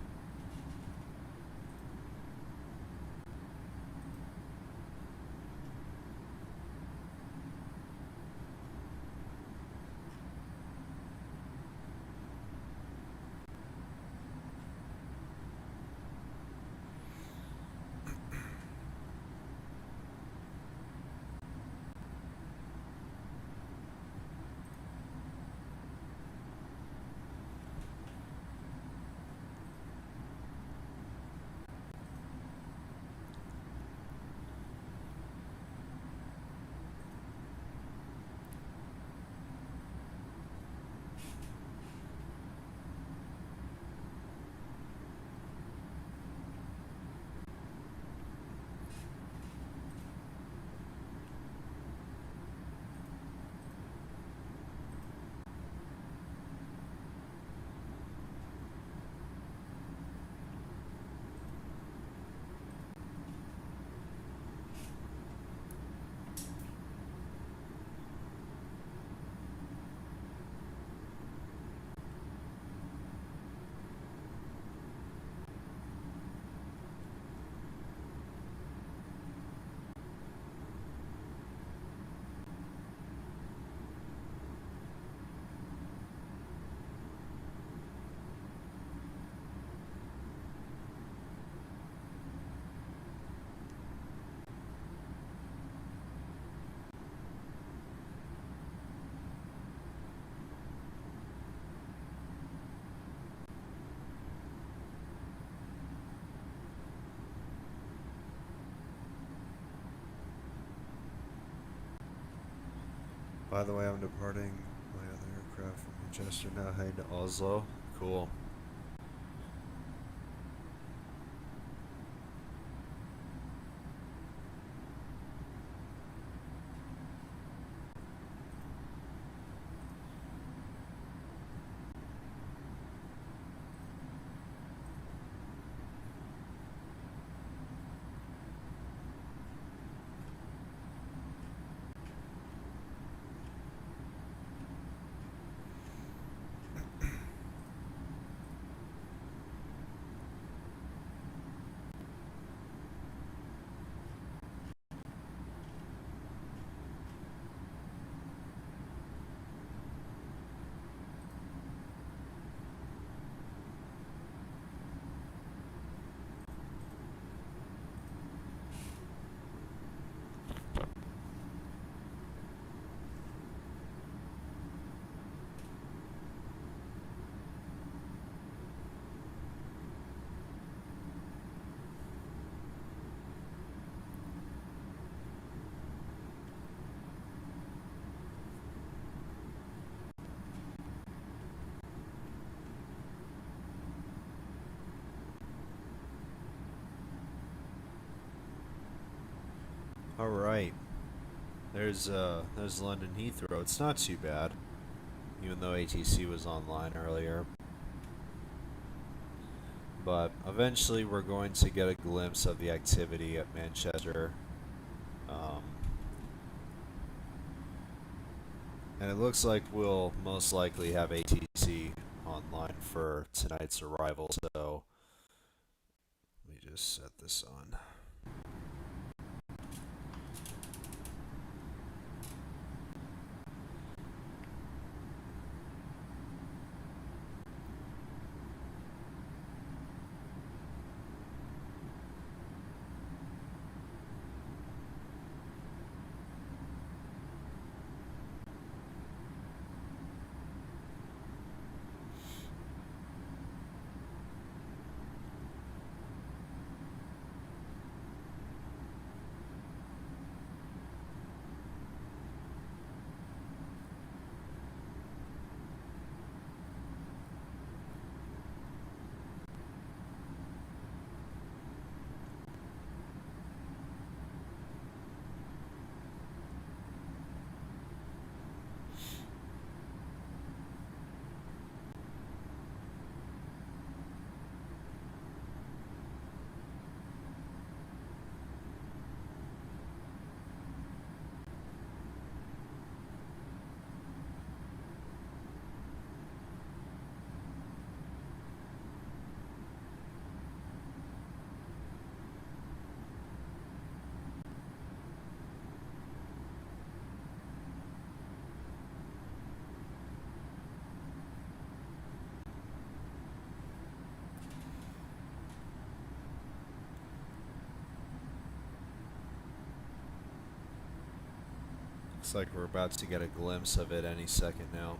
By the way, I'm departing my other aircraft from Manchester now, heading to Oslo. Cool. All right. There's London Heathrow. It's not too bad, even though ATC was online earlier. But eventually we're going to get a glimpse of the activity at Manchester. And it looks like we'll most likely have ATC online for tonight's arrival, so let me just set this on. Looks like we're about to get a glimpse of it any second now.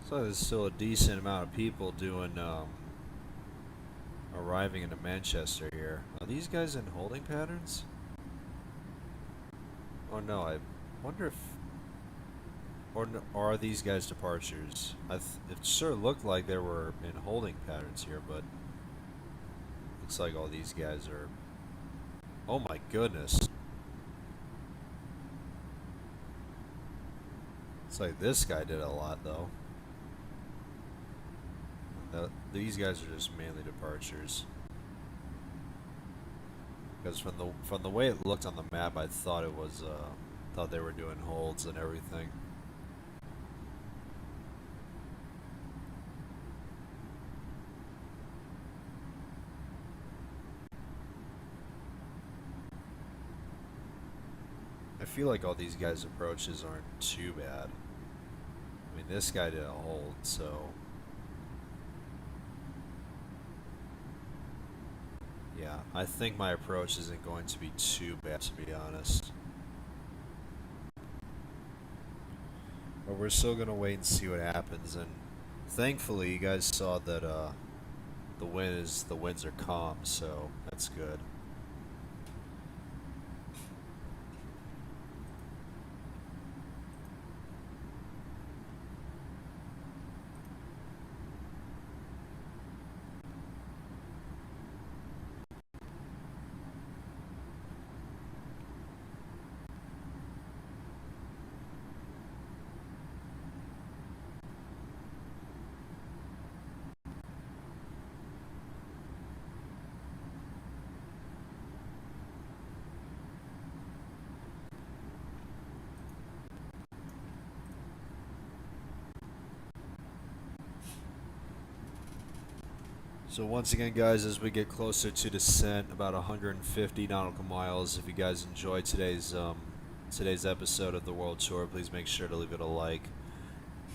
So there's still a decent amount of people doing, arriving into Manchester here. Are these guys in holding patterns? Oh no, I wonder if, or are these guys departures? It sure looked like they were in holding patterns here, but looks like all these guys are, oh my goodness. It's like this guy did a lot though. These guys are just mainly departures. Because from the way it looked on the map, I thought it was thought they were doing holds and everything. I feel like all these guys' approaches aren't too bad. I mean, this guy did a hold, so yeah, I think my approach isn't going to be too bad, to be honest. But we're still gonna wait and see what happens. And thankfully, you guys saw that the winds are calm, so that's good. So once again, guys, as we get closer to descent, about 150 nautical miles. If you guys enjoyed today's episode of the World Tour, please make sure to leave it a like,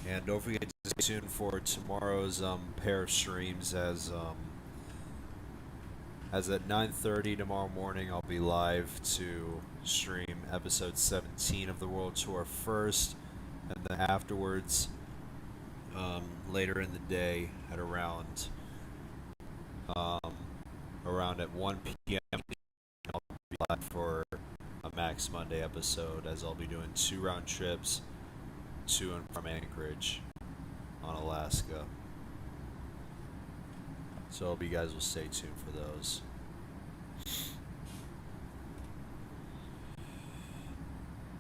and don't forget to stay tuned for tomorrow's pair of streams. As at 9:30 tomorrow morning, I'll be live to stream episode 17 of the World Tour first, and then afterwards, later in the day at around at 1 p.m. I'll be live for a Max Monday episode, as I'll be doing 2 round trips to and from Anchorage on Alaska. So I hope you guys will stay tuned for those.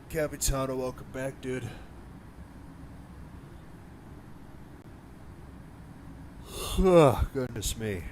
Capitano, welcome back, dude. Oh, goodness me.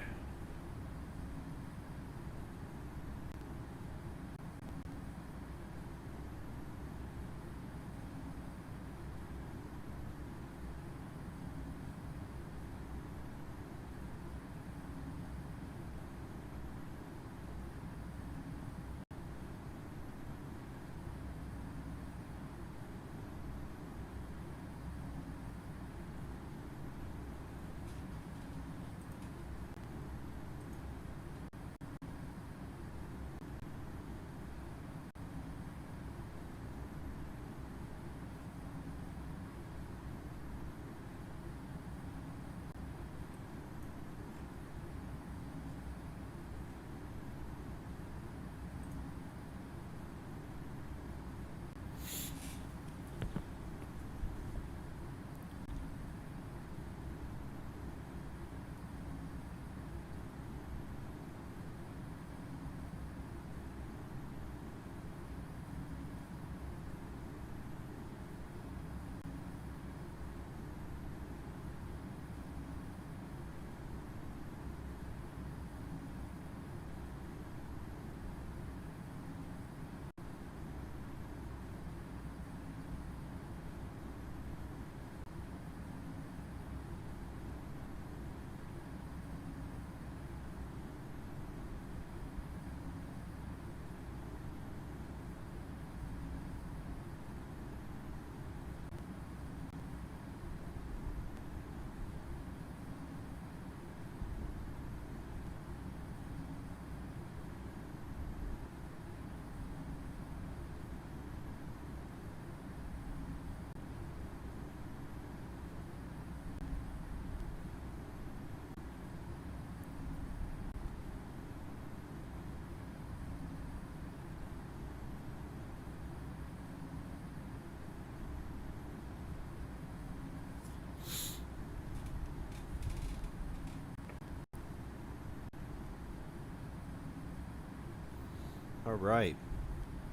Alright.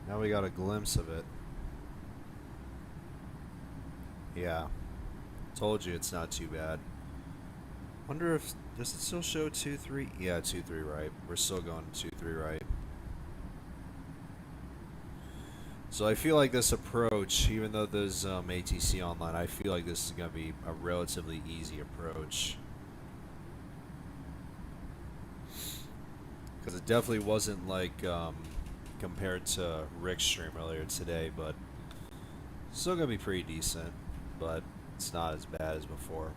Now we got a glimpse of it. Yeah. Told you it's not too bad. Wonder if... Does it still show 2-3? Yeah, 2-3 right. We're still going 2-3 right. So I feel like this approach, even though there's ATC online, I feel like this is going to be a relatively easy approach. Because it definitely wasn't like compared to Rick's stream earlier today, but still going to be pretty decent, but it's not as bad as before.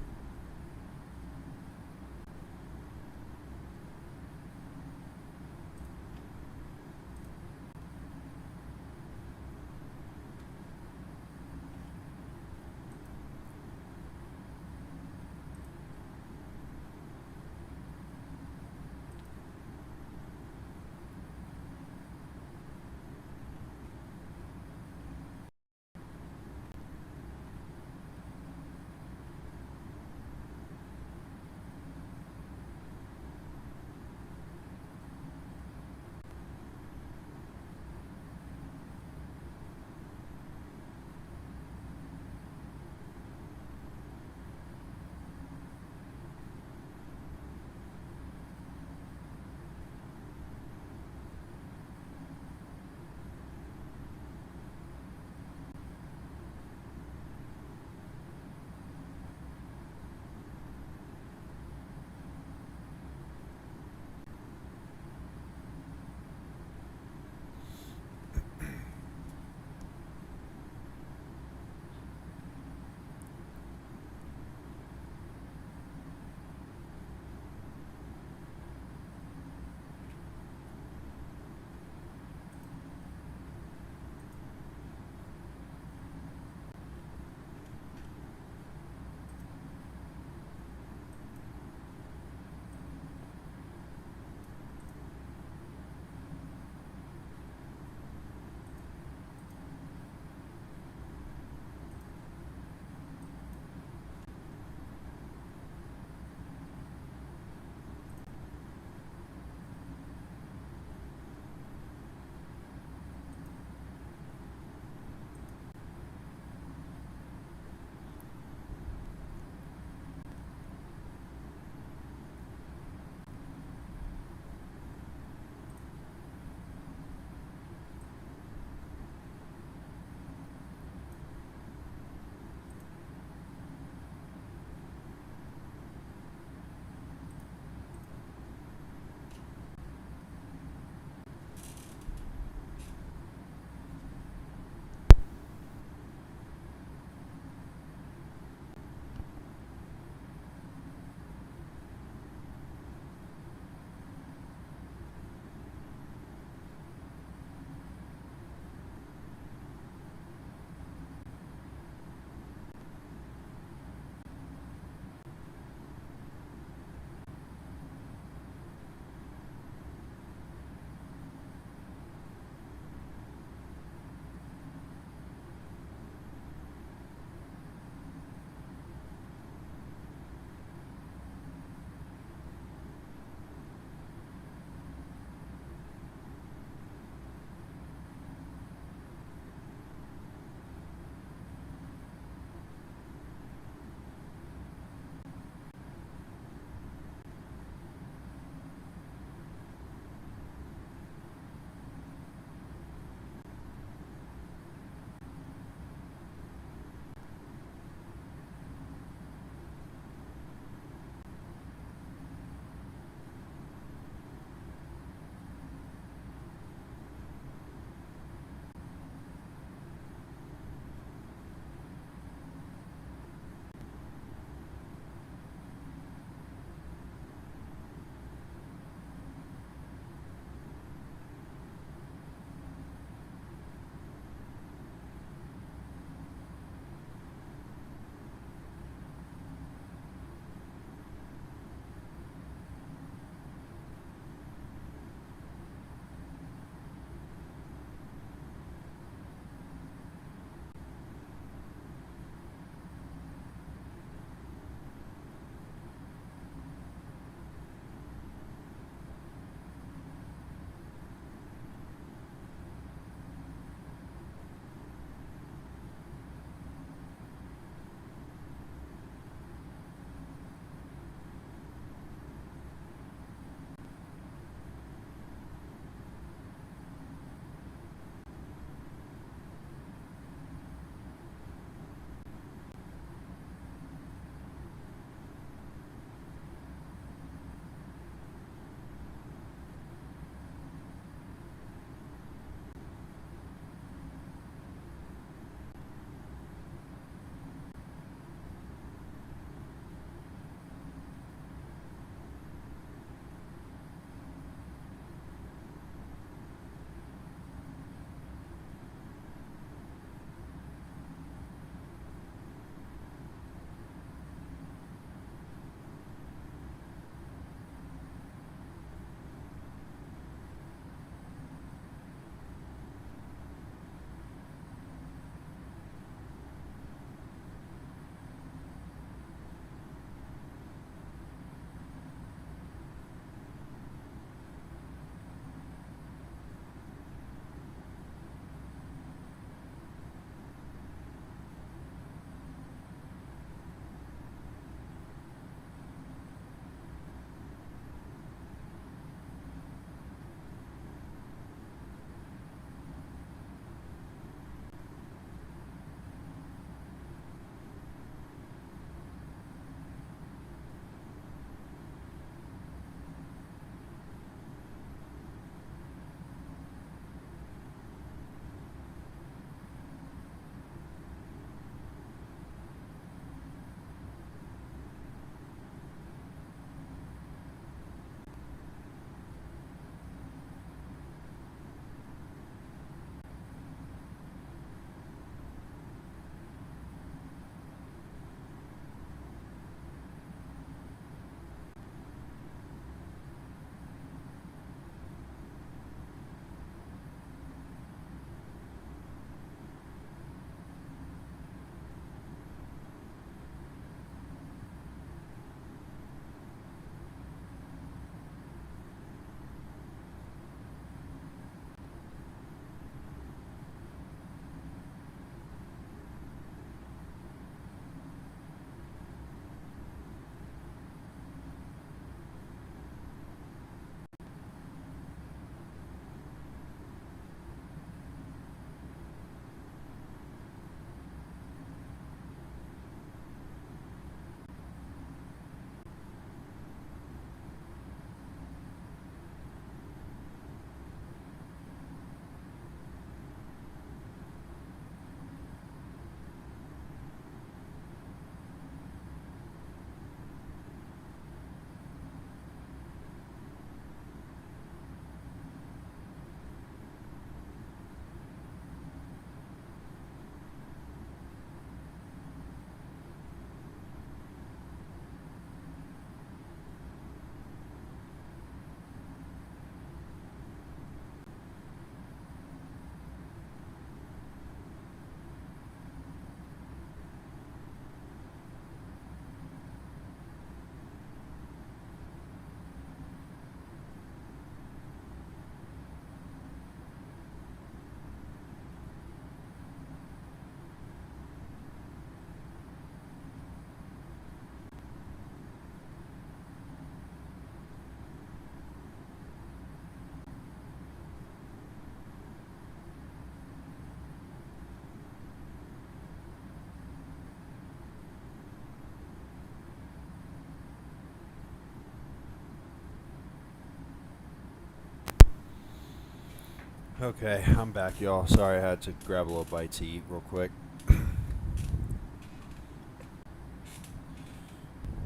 Okay, I'm back, y'all. Sorry, I had to grab a little bite to eat real quick.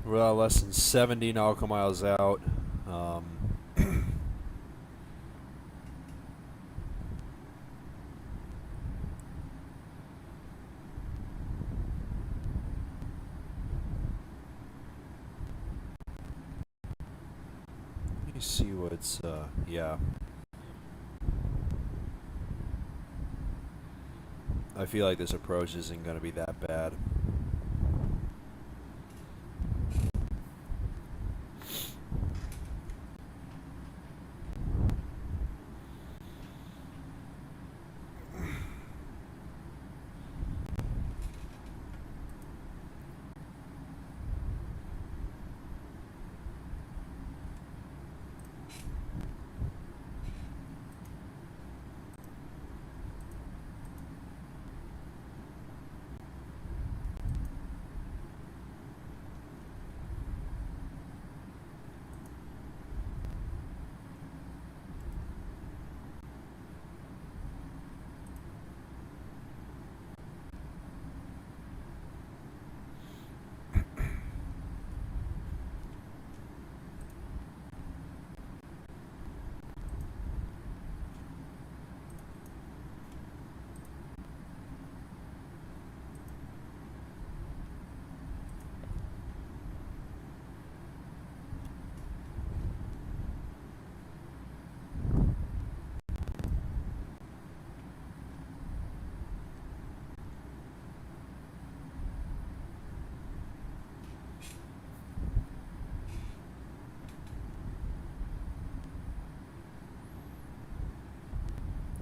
We're less than 70 nautical miles out. Let me see what's, yeah. I feel like this approach isn't going to be that bad.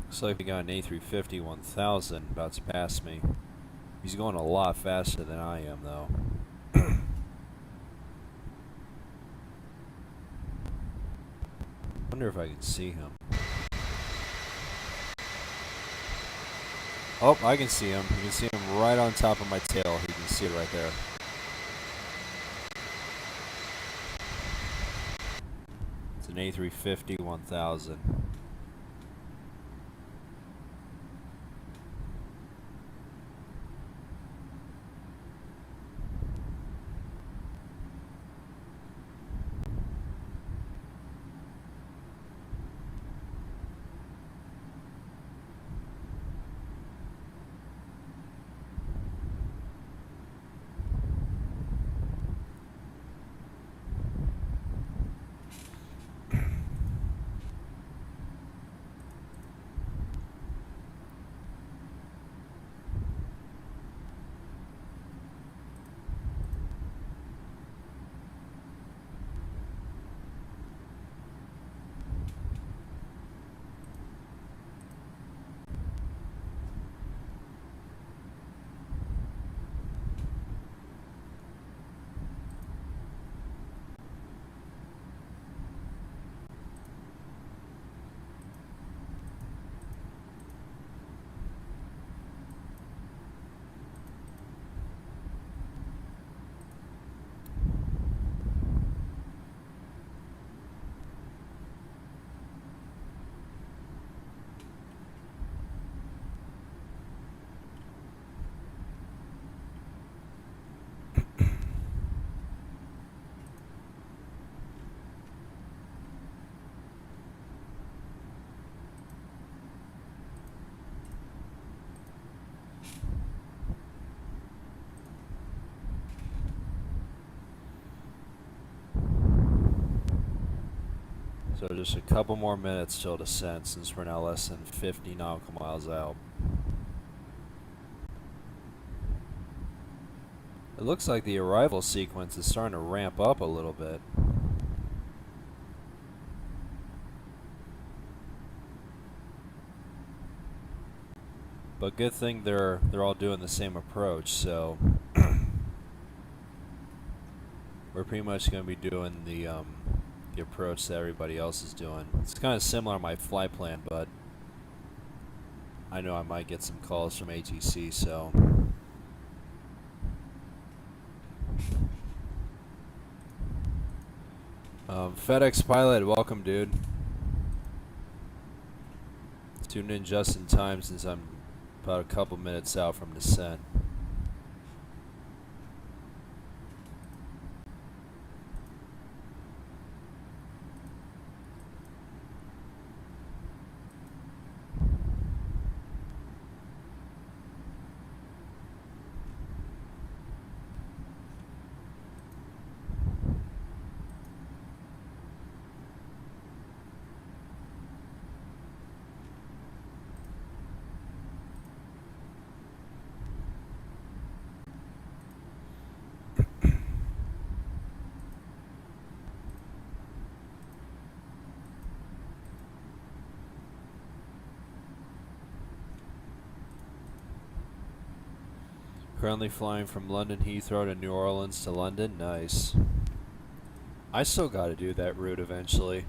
Looks like we got an A350 1000 about to pass me. He's going a lot faster than I am, though. Wonder if I can see him. Oh, I can see him. You can see him right on top of my tail. You can see it right there. It's an A350 1000. So just a couple more minutes till descent, since we're now less than 50 nautical miles out. It looks like the arrival sequence is starting to ramp up a little bit. But good thing they're all doing the same approach, so we're pretty much going to be doing the approach that everybody else is doing. It's kind of similar to my flight plan, but I know I might get some calls from ATC, so FedEx pilot, welcome, dude. Tuned in just in time since I'm about a couple minutes out from descent. Currently flying from London Heathrow to New Orleans to London. Nice. I still got to do that route eventually.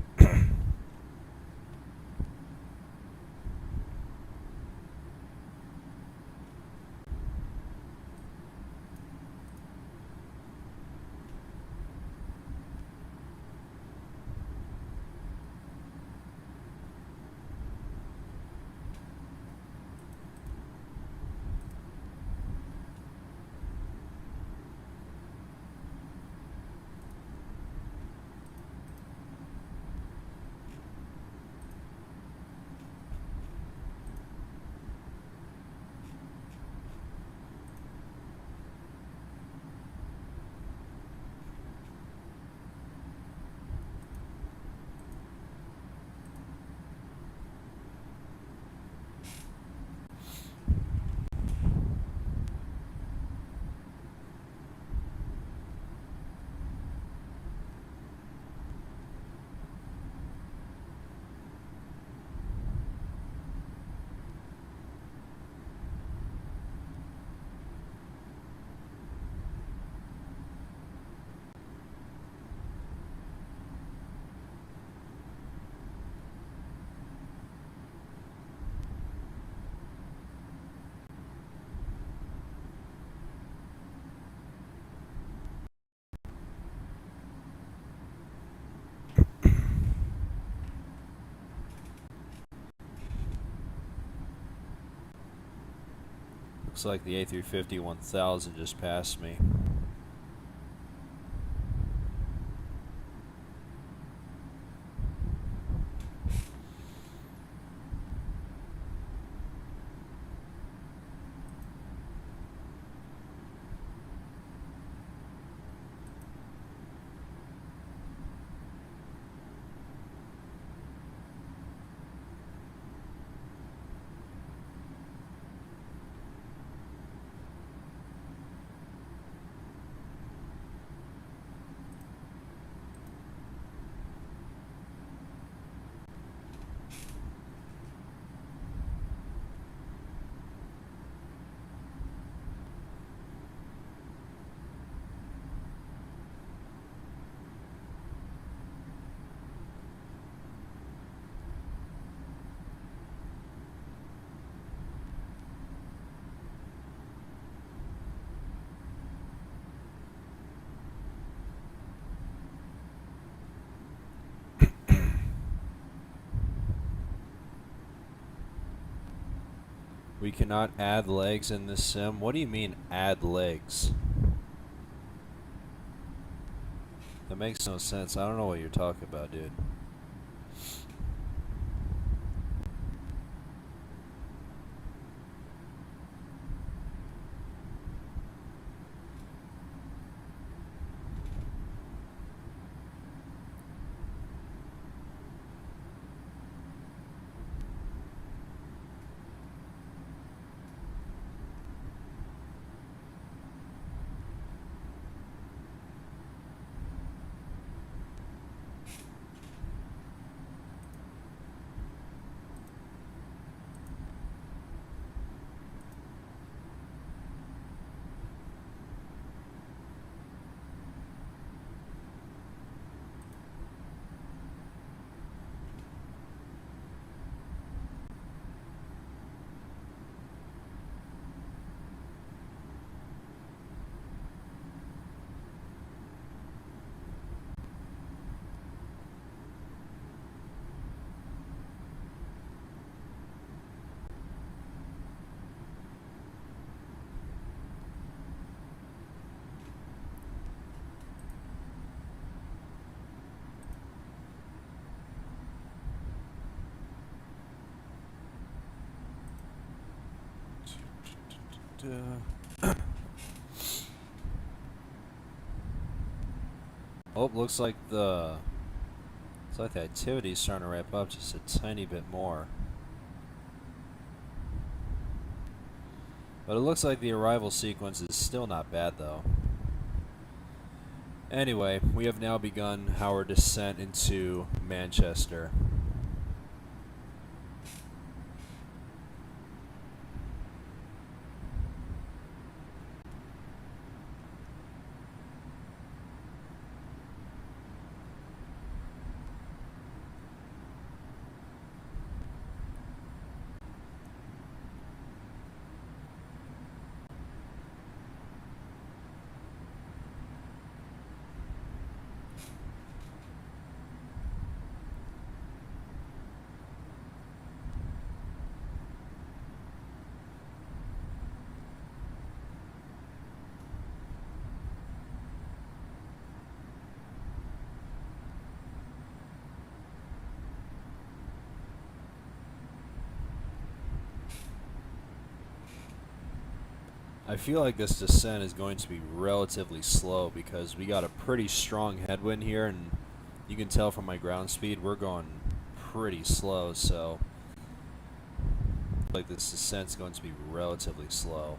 Looks like the A350-1000 just passed me. We cannot add legs in this sim. What do you mean add legs? That makes no sense. I don't know what you're talking about, dude. Oh, looks like the activity is starting to ramp up just a tiny bit more. But it looks like the arrival sequence is still not bad, though. Anyway, we have now begun our descent into Manchester. I feel like this descent is going to be relatively slow because we got a pretty strong headwind here, and you can tell from my ground speed we're going pretty slow, so like this descent's going to be relatively slow.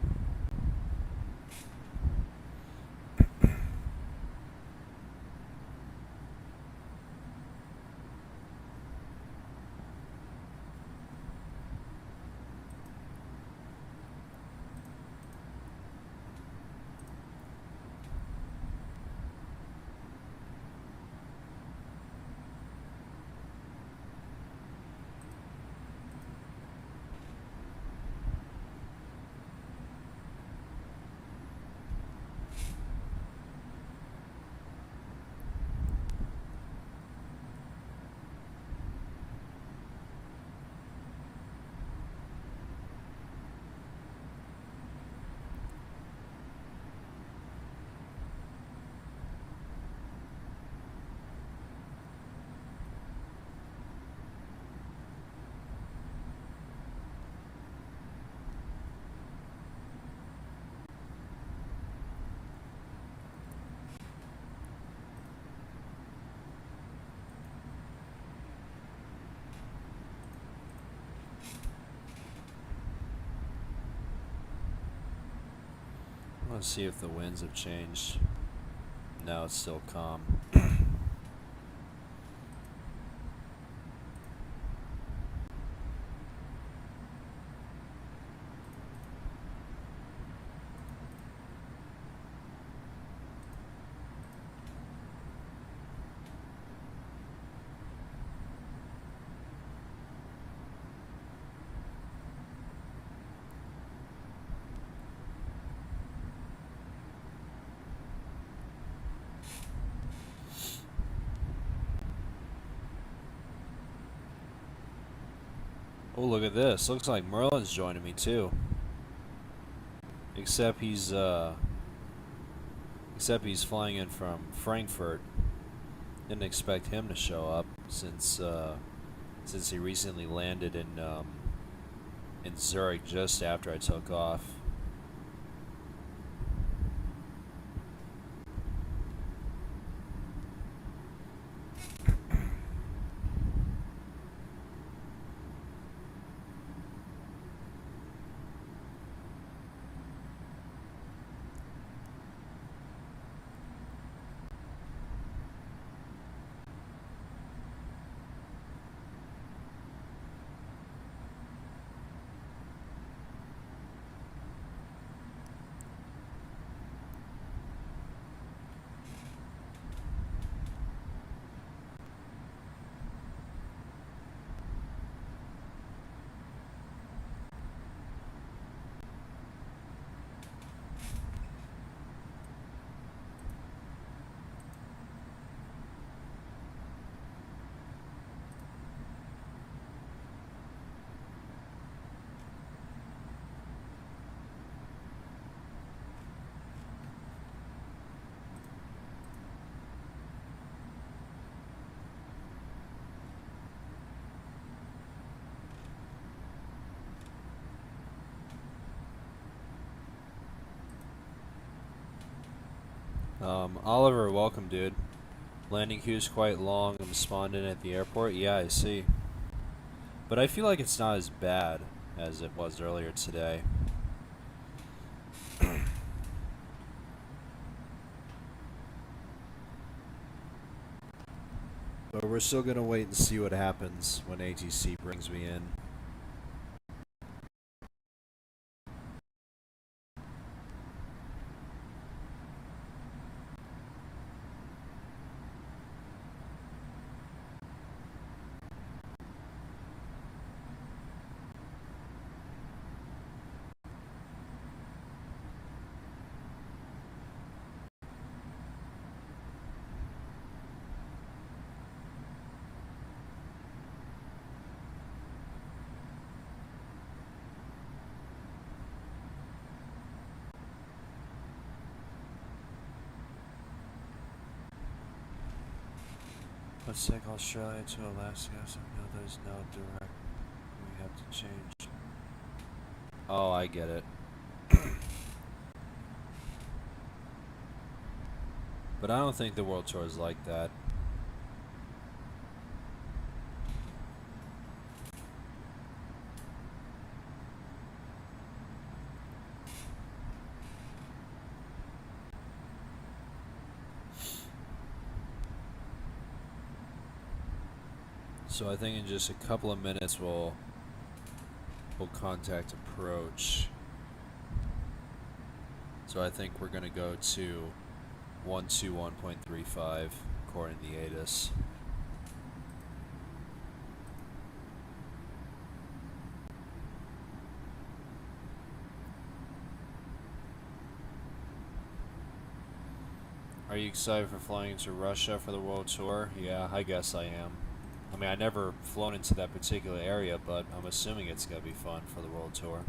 Let's see if the winds have changed. No, it's still calm. Oh, look at this. Looks like Merlin's joining me too. Except he's flying in from Frankfurt. Didn't expect him to show up since he recently landed in Zurich just after I took off. Oliver, welcome, dude. Landing queue's quite long. I'm spawned in at the airport. Yeah, I see. But I feel like it's not as bad as it was earlier today. But we're still gonna wait and see what happens when ATC brings me in. Let's take Australia to Alaska, so no, there's no direct. We have to change. Oh, I get it. But I don't think the World Tour is like that. So I think in just a couple of minutes we'll contact approach. So I think we're gonna go to 121.35 according to the ATIS. Are you excited for flying into Russia for the World Tour? Yeah, I guess I am. I mean, I never flown into that particular area, but I'm assuming it's gonna be fun for the World Tour.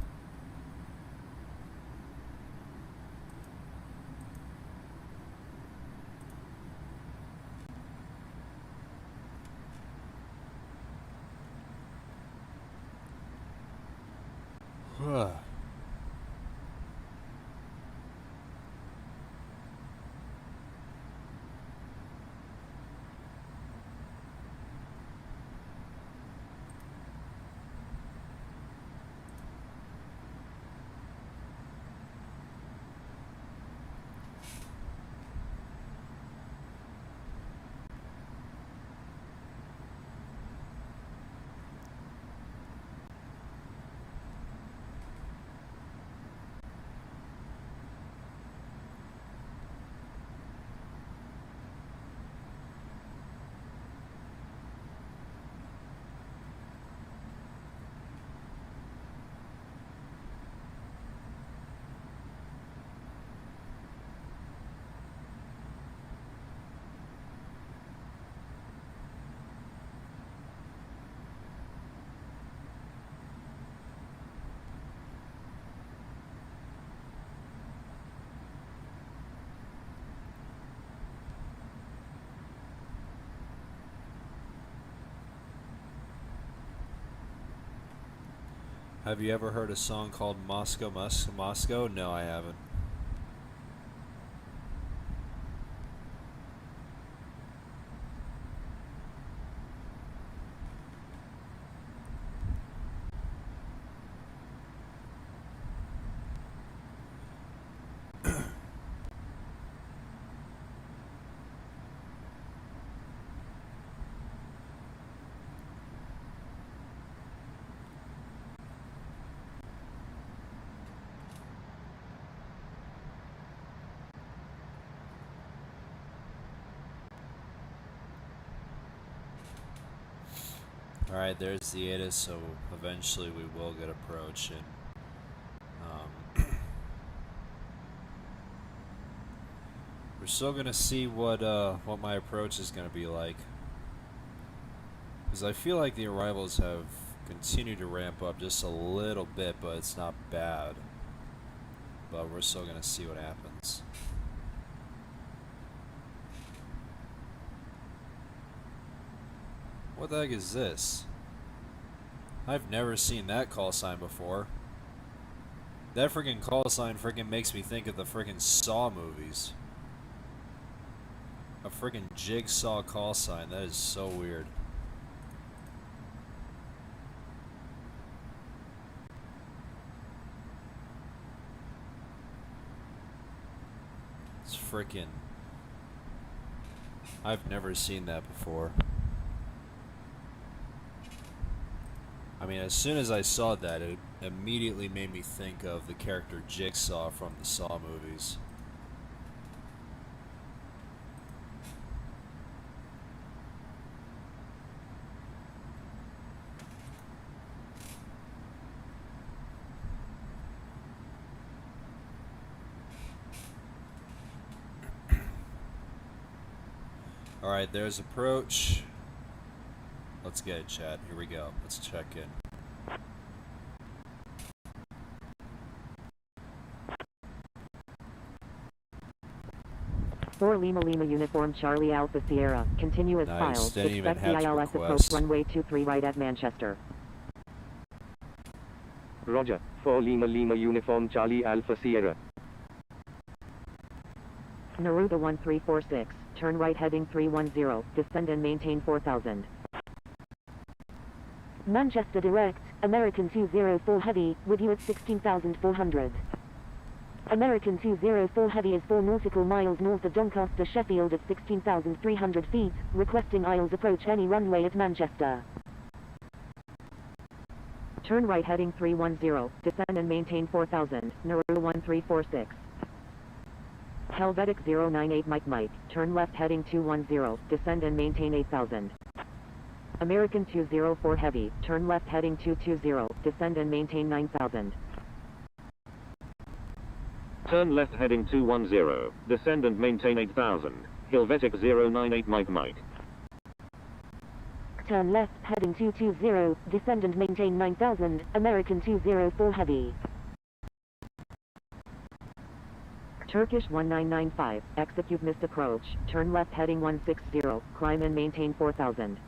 Have you ever heard a song called Moscow, Moscow? No, I haven't. Alright, there's the ATIS, so eventually we will get approach, and we're still gonna see what my approach is gonna be like, because I feel like the arrivals have continued to ramp up just a little bit, but it's not bad. But we're still gonna see what happens. What the heck is this? I've never seen that call sign before. That freaking call sign freaking makes me think of the freaking Saw movies. a freaking jigsaw call sign. That is so weird. It's freaking... I've never seen that before. I mean, as soon as I saw that, it immediately made me think of the character Jigsaw from the Saw movies. Alright, there's approach. Let's get it, chat. Here we go. Let's check in. For Lima Uniform Charlie Alpha Sierra, continue as Nice. filed. Didn't even Expect the have to ILS approach request. runway 23 right at Manchester. Roger. For Lima Uniform Charlie Alpha Sierra. Neruda 1346, turn right heading 310, descend and maintain 4000. Manchester Direct, American 204 Heavy, with you at 16,400. American 204 Heavy is 4 nautical miles north of Doncaster, Sheffield at 16,300 feet, requesting ILS approach any runway at Manchester. Turn right heading 310, descend and maintain 4000, Neruda 1346. Helvetic 098 Mike, turn left heading 210, descend and maintain 8000. American 204 Heavy, turn left heading 220, descend and maintain 9000. Turn left heading 210, descend and maintain 8000. Helvetic 098 Mike. Turn left heading 220, descend and maintain 9000, American 204 Heavy. Turkish 1995, execute missed approach, turn left heading 160, climb and maintain 4000.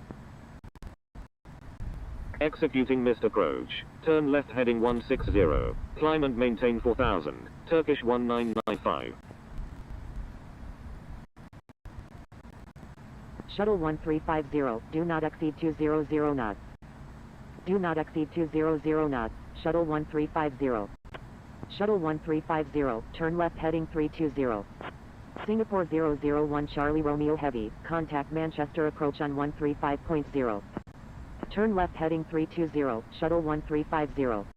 Executing missed approach. Turn left heading 160. Climb and maintain 4000. Turkish 1995. Shuttle 1350, do not exceed 200 knots. Do not exceed 200 knots, Shuttle 1350. Shuttle 1350, turn left heading 320. Singapore 001 Charlie Romeo Heavy, contact Manchester approach on 135.0. Turn left heading 320, Shuttle 1350.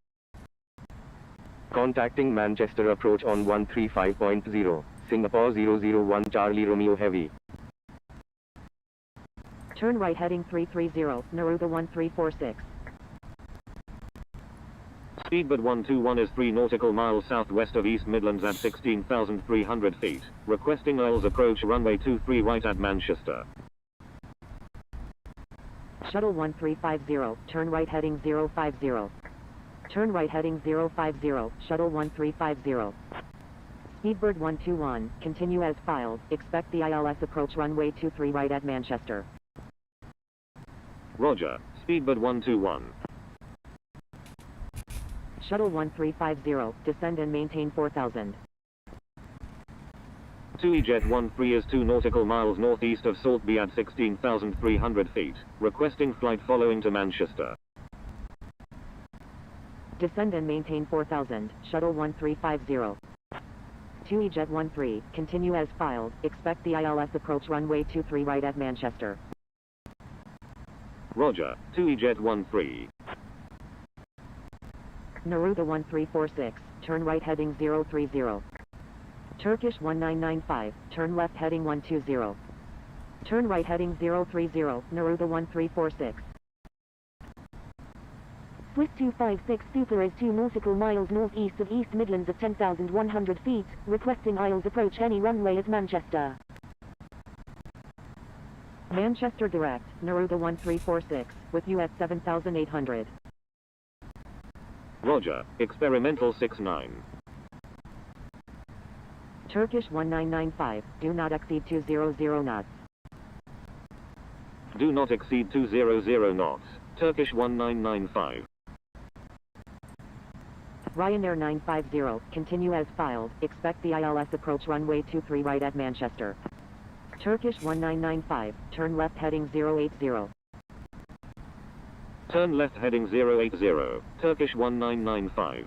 Contacting Manchester approach on 135.0. Singapore 001 Charlie Romeo Heavy. Turn right heading 330, Neruda 1346. Speedbird 121 is 3 nautical miles southwest of East Midlands at 16,300 feet. Requesting ILS approach runway 23 right at Manchester. Shuttle 1350, turn right heading 050. Turn right heading 050, Shuttle 1350. Speedbird 121, continue as filed, expect the ILS approach runway 23 right at Manchester. Roger. Speedbird 121. Shuttle 1350, descend and maintain 4000. 2EJet 13 is 2 nautical miles northeast of Saltby at 16,300 feet. Requesting flight following to Manchester. Descend and maintain 4000, Shuttle 1350. 2EJet 13, continue as filed, expect the ILS approach runway 23 right at Manchester. Roger. 2EJet 13. Neruda 1346, turn right heading 030. Turkish 1995, turn left heading 120. Turn right heading 030, Neruda 1346. Swiss 256 Super is 2 nautical miles northeast of East Midlands at 10,100 feet, requesting ILS approach any runway at Manchester. Manchester Direct, Neruda 1346, with you at 7,800. Roger. Experimental 69. Turkish 1995, do not exceed 200 knots. Do not exceed 200 knots. Turkish 1995. Ryanair 950, continue as filed, expect the ILS approach runway 23 right at Manchester. Turkish 1995, turn left heading 080. Turn left heading 080, Turkish 1995.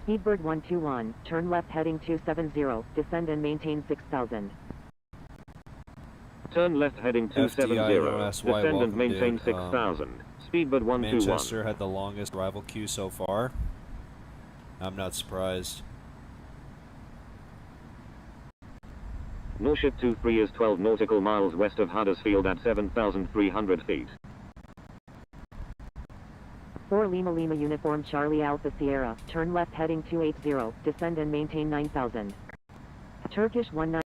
Speedbird 121, turn left heading 270, descend and maintain 6000. Turn left heading 270, FDINOSY, descend and welcome, maintain dude. 6000. Speedbird 121. Manchester had the longest arrival queue so far. I'm not surprised. Norship 23 is 12 nautical miles west of Huddersfield at 7,300 feet. 4 Lima Lima Uniform Charlie Alpha Sierra, turn left heading 280, descend and maintain 9000. Turkish 19.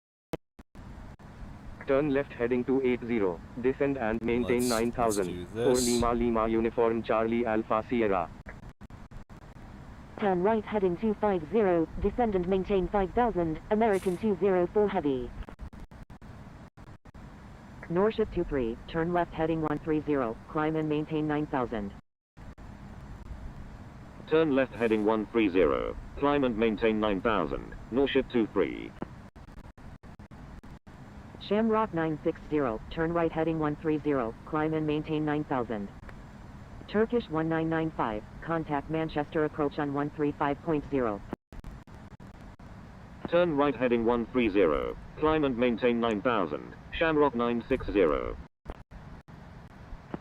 Turn left heading 280, descend and maintain Let's 9000. do 4 this. Lima Lima Uniform Charlie Alpha Sierra. Turn right heading 250, descend and maintain 5000, American 204 Heavy. Norship 23, turn left heading 130, climb and maintain 9000. Turn left heading 130, climb and maintain 9000. Norship 23. Shamrock 960, turn right heading 130, climb and maintain 9000. Turkish 1995, contact Manchester approach on 135.0. Turn right heading 130, climb and maintain 9000. Shamrock 960.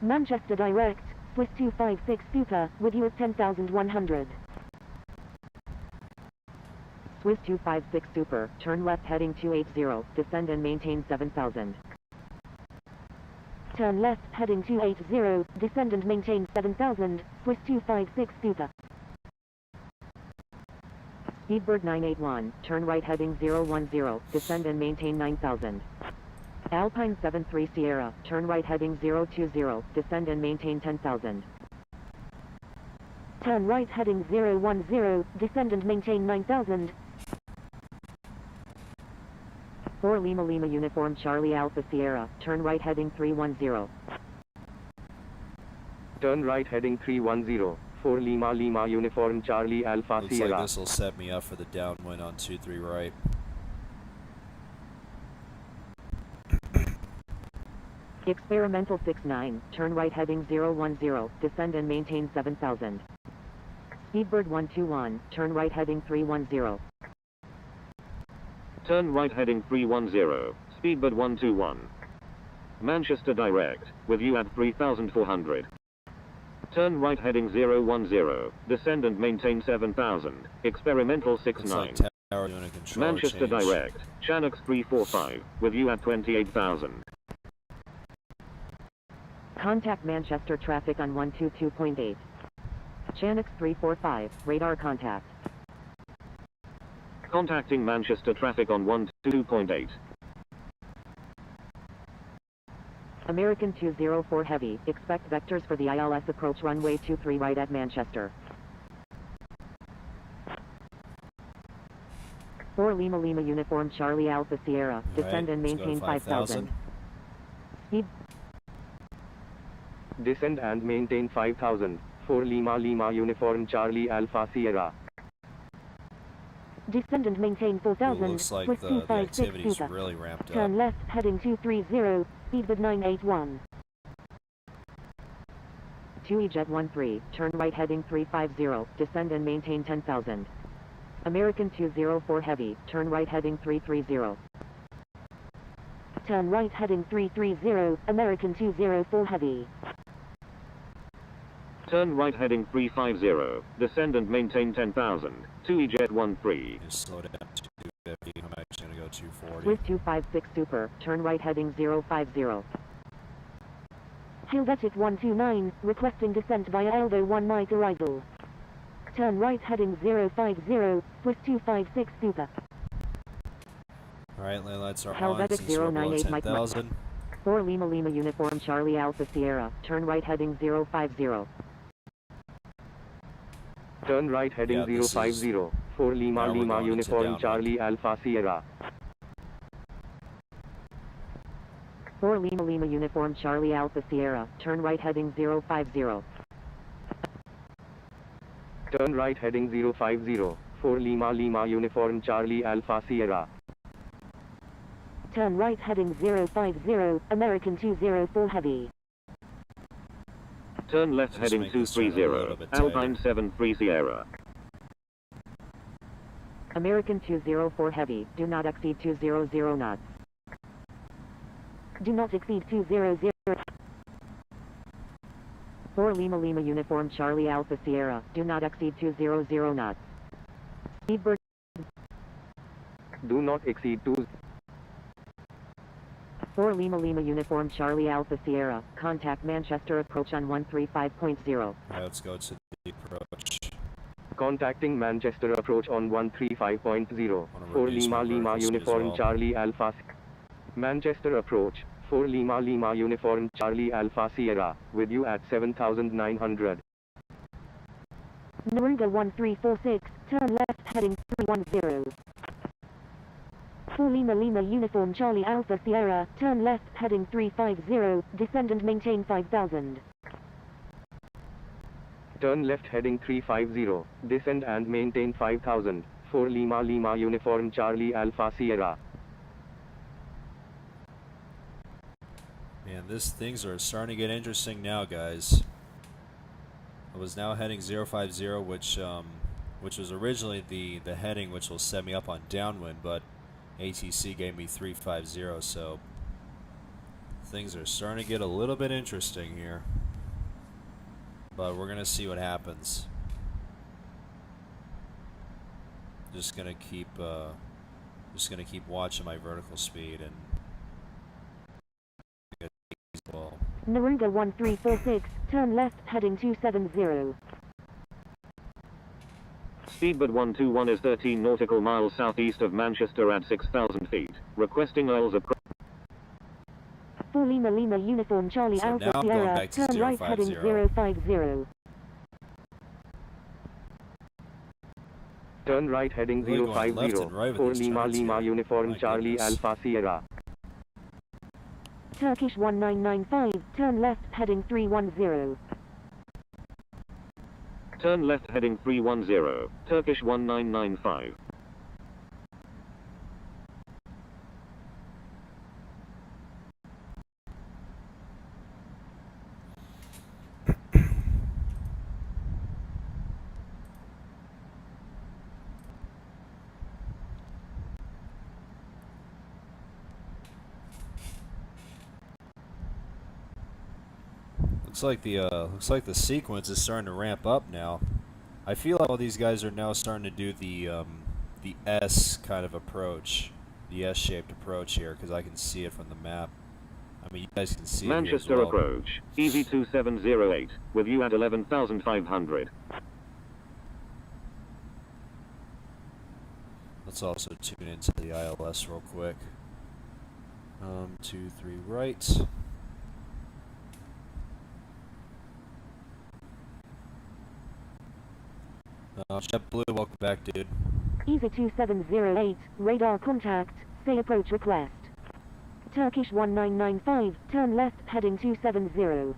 Manchester Direct, Swiss 256 Super, with you at 10,100. Swiss 256 Super, turn left heading 280, descend and maintain 7000. Turn left heading 280, descend and maintain 7000, Swiss 256 Super. Speedbird 981, turn right heading 010, descend and maintain 9000. Alpine 73 Sierra, turn right heading 020, descend and maintain 10,000. Turn right heading 010, descend and maintain 9000. 4 Lima Lima Uniform Charlie Alpha Sierra, turn right heading 310. Turn right heading 310, 4 Lima Lima Uniform Charlie Alpha Looks Sierra. like this will set me up for the downwind on 23 right. Experimental 69, turn right heading 010, descend and maintain 7000. Speedbird 121, turn right heading 310. Turn right heading 310, Speedbird 121. Manchester Direct, with you at 3400. Turn right heading 010, descend and maintain 7000. Experimental Looks 69. like tower doing a controller Manchester change. Direct, Channocks 345, with you at 28,000. Contact Manchester traffic on 122.8. Channocks 345, radar contact. Contacting Manchester traffic on 122.8. American 204 Heavy, expect vectors for the ILS approach runway 23 right at Manchester. 4 Lima Lima Uniform Charlie Alpha Sierra, descend and let's go to maintain 5000. Speed Descend and maintain 5000, 4 Lima Lima Uniform Charlie Alpha Sierra. Descend and maintain Ooh, 4000, looks like Swiss the 256 activity's Super. really ramped Turn up. left heading 230, Speedbird 981. 2E-Jet 13, turn right heading 350, descend and maintain 10,000. American 204 Heavy, turn right heading 330. Turn right heading 330, American 204 Heavy. Turn right heading 350, descend and maintain 10,000. 2E-Jet 13. Just slow down to 250. I'm actually going to go 240. Swiss 256 Super, turn right heading 050. Helvetic 129, requesting descent via Eldo 1 Mike arrival. Turn right heading 050, Swiss 256 Super. Alright, lane lights are on Helvetic since we're below 098 Mike 10,000. 4 Lima Lima Uniform Charlie Alpha Sierra, turn right heading 050. Turn right heading Yeah, this 050, 4 Lima now we're Lima going into Uniform downwind. Charlie Alpha Sierra. 4 Lima Lima Uniform Charlie Alpha Sierra, turn right heading 050. Turn right heading 050. 4 Lima Lima Uniform Charlie Alpha Sierra. Turn right heading 050, American 204 Heavy. Turn left Just heading make this turn a little 230, bit tighter. Alpine 73 Sierra. American 204 Heavy, do not exceed 200 knots. Do not exceed 200. 4 Lima Lima Uniform Charlie Alpha Sierra, do not exceed 200 knots. Speed bird. Do not exceed 4 Lima Lima Uniform Charlie Alpha Sierra, contact Manchester approach on 135.0. Alright, let's go to the approach. Contacting Manchester approach on 135.0. 4 reduce Lima my Lima vertical speed as Uniform well. Charlie Alpha. Manchester approach. 4 Lima Lima Uniform Charlie Alpha Sierra, with you at 7,900. Naruga 1346, turn left heading 310. 4 Lima Lima Uniform Charlie Alpha Sierra, turn left heading 350, descend and maintain 5000. Turn left heading 350, descend and maintain 5000. 4 Lima Lima Uniform Charlie Alpha Sierra. Man, things are starting to get interesting now, guys. I was now heading 050, which was originally the heading which will set me up on downwind, but ATC gave me 350, so things are starting to get a little bit interesting here. But we're gonna see what happens. Just gonna keep watching my vertical speed and. Well, Naruga 1346, turn left heading 270. Speedbird 121 is 13 nautical miles southeast of Manchester at 6,000 feet. Requesting Isles approach. 4 Lima Lima Uniform Charlie So Alpha now I'm going Sierra, back to turn right 050. heading 050. Turn right heading Really going 050. left and right with 4 these Lima turns Lima here. Uniform My Charlie goodness. Alpha Sierra. Turkish 1995, turn left heading 310. Turn left heading 310, Turkish 1995. Looks like the sequence is starting to ramp up now. I feel like all these guys are now starting to do the S kind of approach, the S-shaped approach here, because I can see it from the map. I mean, you guys can see Manchester it here as well. approach, Easy 2708, with you at 11,500. Let's also tune into the ILS real quick. 2, 3 right. JetBlue, welcome back, dude. Easy 2708, radar contact, say approach request. Turkish 1995, turn left heading 270.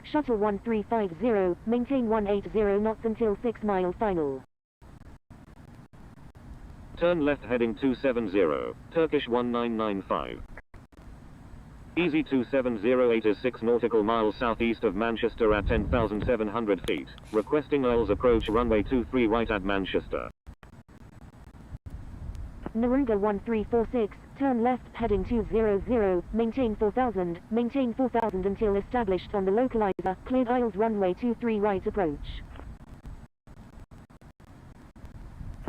Shuttle 1350, maintain 180 knots until 6 mile final. Turn left heading 270, Turkish 1995. Easy 2708 is 6 nautical miles southeast of Manchester at 10,700 feet. Requesting Isles approach runway 23 right at Manchester. Naruga 1346, turn left heading 200, maintain 4000 until established on the localizer, cleared Isles runway 23 right approach.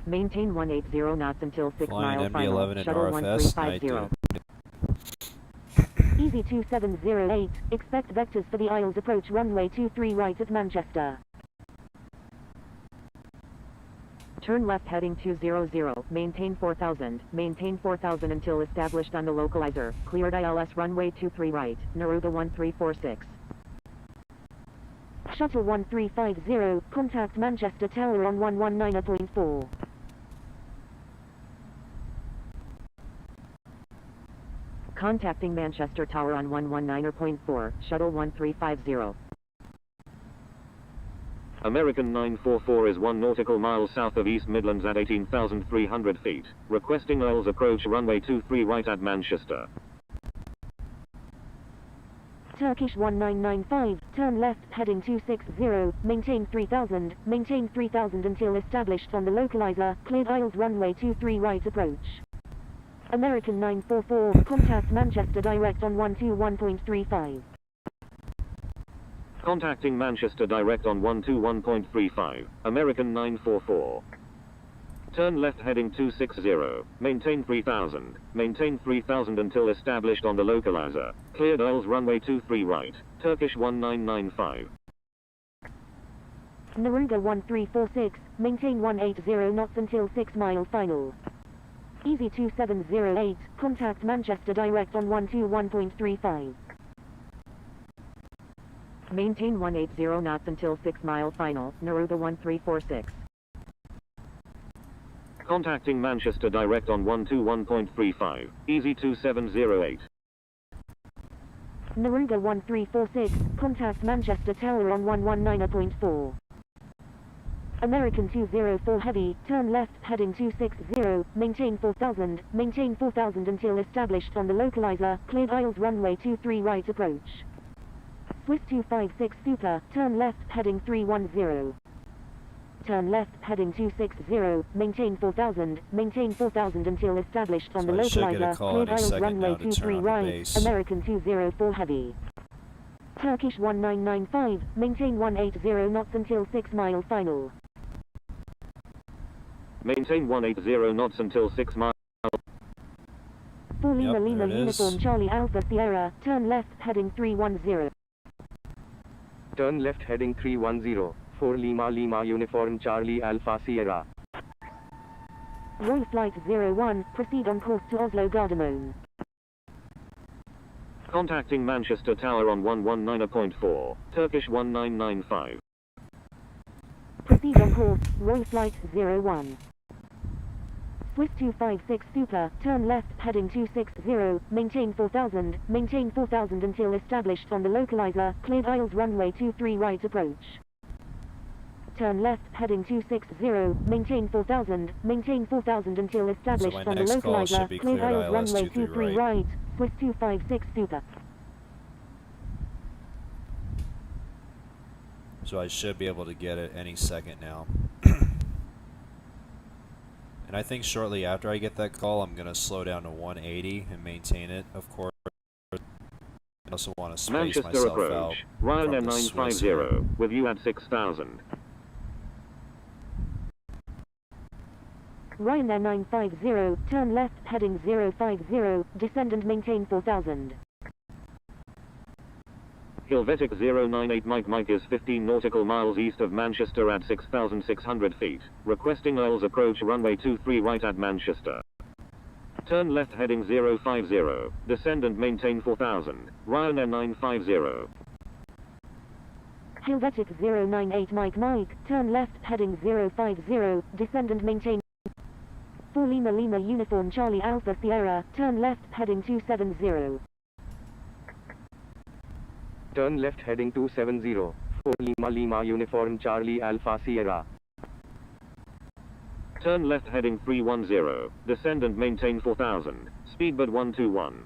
Maintain 180 knots until 6 Flying mile MD-11 final. and Shuttle RFS, night 1350. Easy 2708, expect vectors for the Isles approach runway 23 right at Manchester. Turn left heading 200, maintain 4000 until established on the localizer, cleared ILS runway 23 right, Naruga 1346. Shuttle 1350, contact Manchester Tower on 119.4. Contacting Manchester Tower on 119.4, shuttle 1350. American 944 is 1 nautical mile south of East Midlands at 18,300 feet. Requesting oils approach runway 23 right at Manchester. Turkish 1995, turn left, heading 260, maintain 3000 until established on the localizer, cleared aisles runway 23 right approach. American 944, contact Manchester direct on 121.35. Contacting Manchester direct on 121.35, American 944. Turn left heading 260, maintain 3000 until established on the localizer, cleared aisles runway 23 right, Turkish 1995. Naruga 1346, maintain 180 knots until 6 mile final. Easy 2708, contact Manchester direct on 121.35. Maintain 180 knots until 6 mile final, Naruga 1346. Contacting Manchester direct on 121.35, easy 2708. Naruga 1346, contact Manchester Tower on 119.4. American 204 heavy, turn left, heading 260, maintain 4000 until established on the localizer, cleared aisles runway 23 right approach. Swiss 256 super, turn left, heading 310. Turn left, heading 260, maintain 4000 until established on So the I should get a localizer, call cleared any aisles second runway now to turn 23 on the right, base. American 204 heavy. Turkish 1995, maintain 180 knots until 6 mile final. Maintain 180 knots until 6 miles. 4 Lima Yep, Lima there it is. Uniform Charlie Alpha Sierra, turn left, heading 310. Turn left heading 310, 4 Lima Lima Uniform Charlie Alpha Sierra. Roy Flight 01, proceed on course to Oslo Gardermoen. Contacting Manchester Tower on 119.4, Turkish 1995. Proceed on course, Roy Flight 01. Swiss 256 super, turn left, heading 260, maintain 4000 until established on the localizer, cleared aisles runway 23 right approach. Turn left, heading 260, maintain 4000 until established my on the next call should localizer, be cleared cleared aisles ILS runway 23 23 right. right, Swiss 256 super. So I should be able to get it any second now. And I think shortly after I get that call, I'm going to slow down to 180 and maintain it, of course. I also want to space Manchester myself out approach, Ryanair from the Swiss here. 950, with you at 6000. Ryanair 950, turn left, heading 050, descend and maintain 4000. Helvetic 098 Mike is 15 nautical miles east of Manchester at 6,600 feet. Requesting oils approach runway 23 right at Manchester. Turn left heading 050, descend and maintain 4000, Ryanair 950. Helvetic 098 Mike, turn left, heading 050, descend and maintain 4 Lima Lima Uniform Charlie Alpha Sierra, turn left, heading 270. Turn left heading 270, 4 Lima Lima Uniform Charlie Alpha Sierra. Turn left heading 310, descend and maintain 4000, speedbird 121.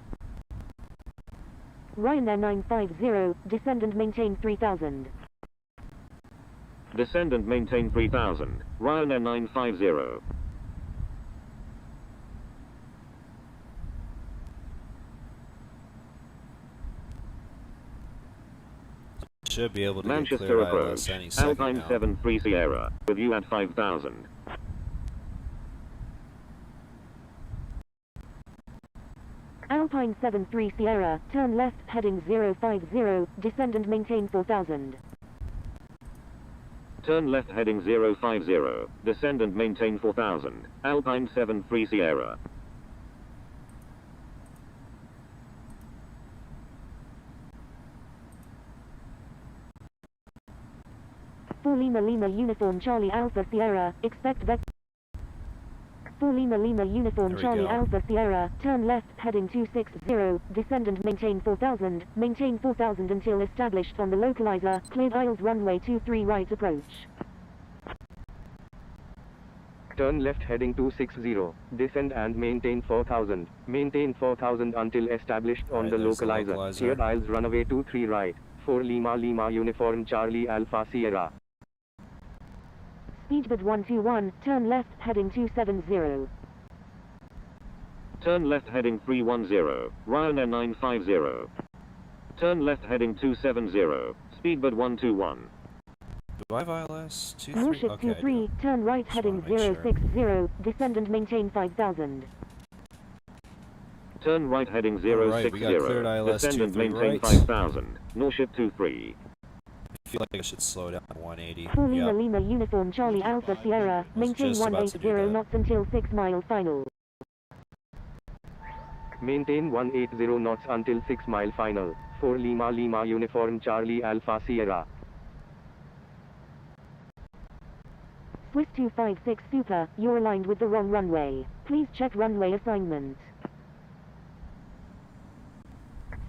Ryanair 950, descend and maintain 3000. Descend and maintain 3000, Ryanair 950. Should be able to Manchester get cleared approach, ILS any second Alpine now. 73 Sierra, with you at 5000. Alpine 73 Sierra, turn left, heading 050, descend and maintain 4000. Turn left heading 050, descend and maintain 4000, Alpine 73 Sierra. Lima Lima Uniform Charlie Alpha Sierra, expect vector 4 Lima Lima Uniform There we Charlie go. Alpha Sierra, turn left, heading 260, descend and maintain 4000 until established on the localizer, cleared aisles runway 23 right approach. Turn left heading 260, descend and maintain 4000 until established on Right, the there's the localizer, localizer. cleared aisles runway 23 right, 4 Lima Lima Uniform Charlie Alpha Sierra. Speedbird 121, turn left, heading 270. Turn left heading 310, Ryanair 950. Turn left heading 270, Speedbird 121. Do I have ILS? 23? Norship Okay, I do. 23, turn right, Just heading wanna make sure. 060, descend and maintain 5000. Turn right heading Alright, we got 060, cleared ILS descend and 23 maintain right. 5000, Norship 23. I feel like I should slow down to 180. 4 Lima Yep. Lima Uniform Charlie Alpha Sierra, was maintain just about to do 180 that. knots until 6 mile final. Maintain 180 knots until 6 mile final, 4 Lima Lima Uniform Charlie Alpha Sierra. Swiss 256 Super, you're aligned with the wrong runway. Please check runway assignment.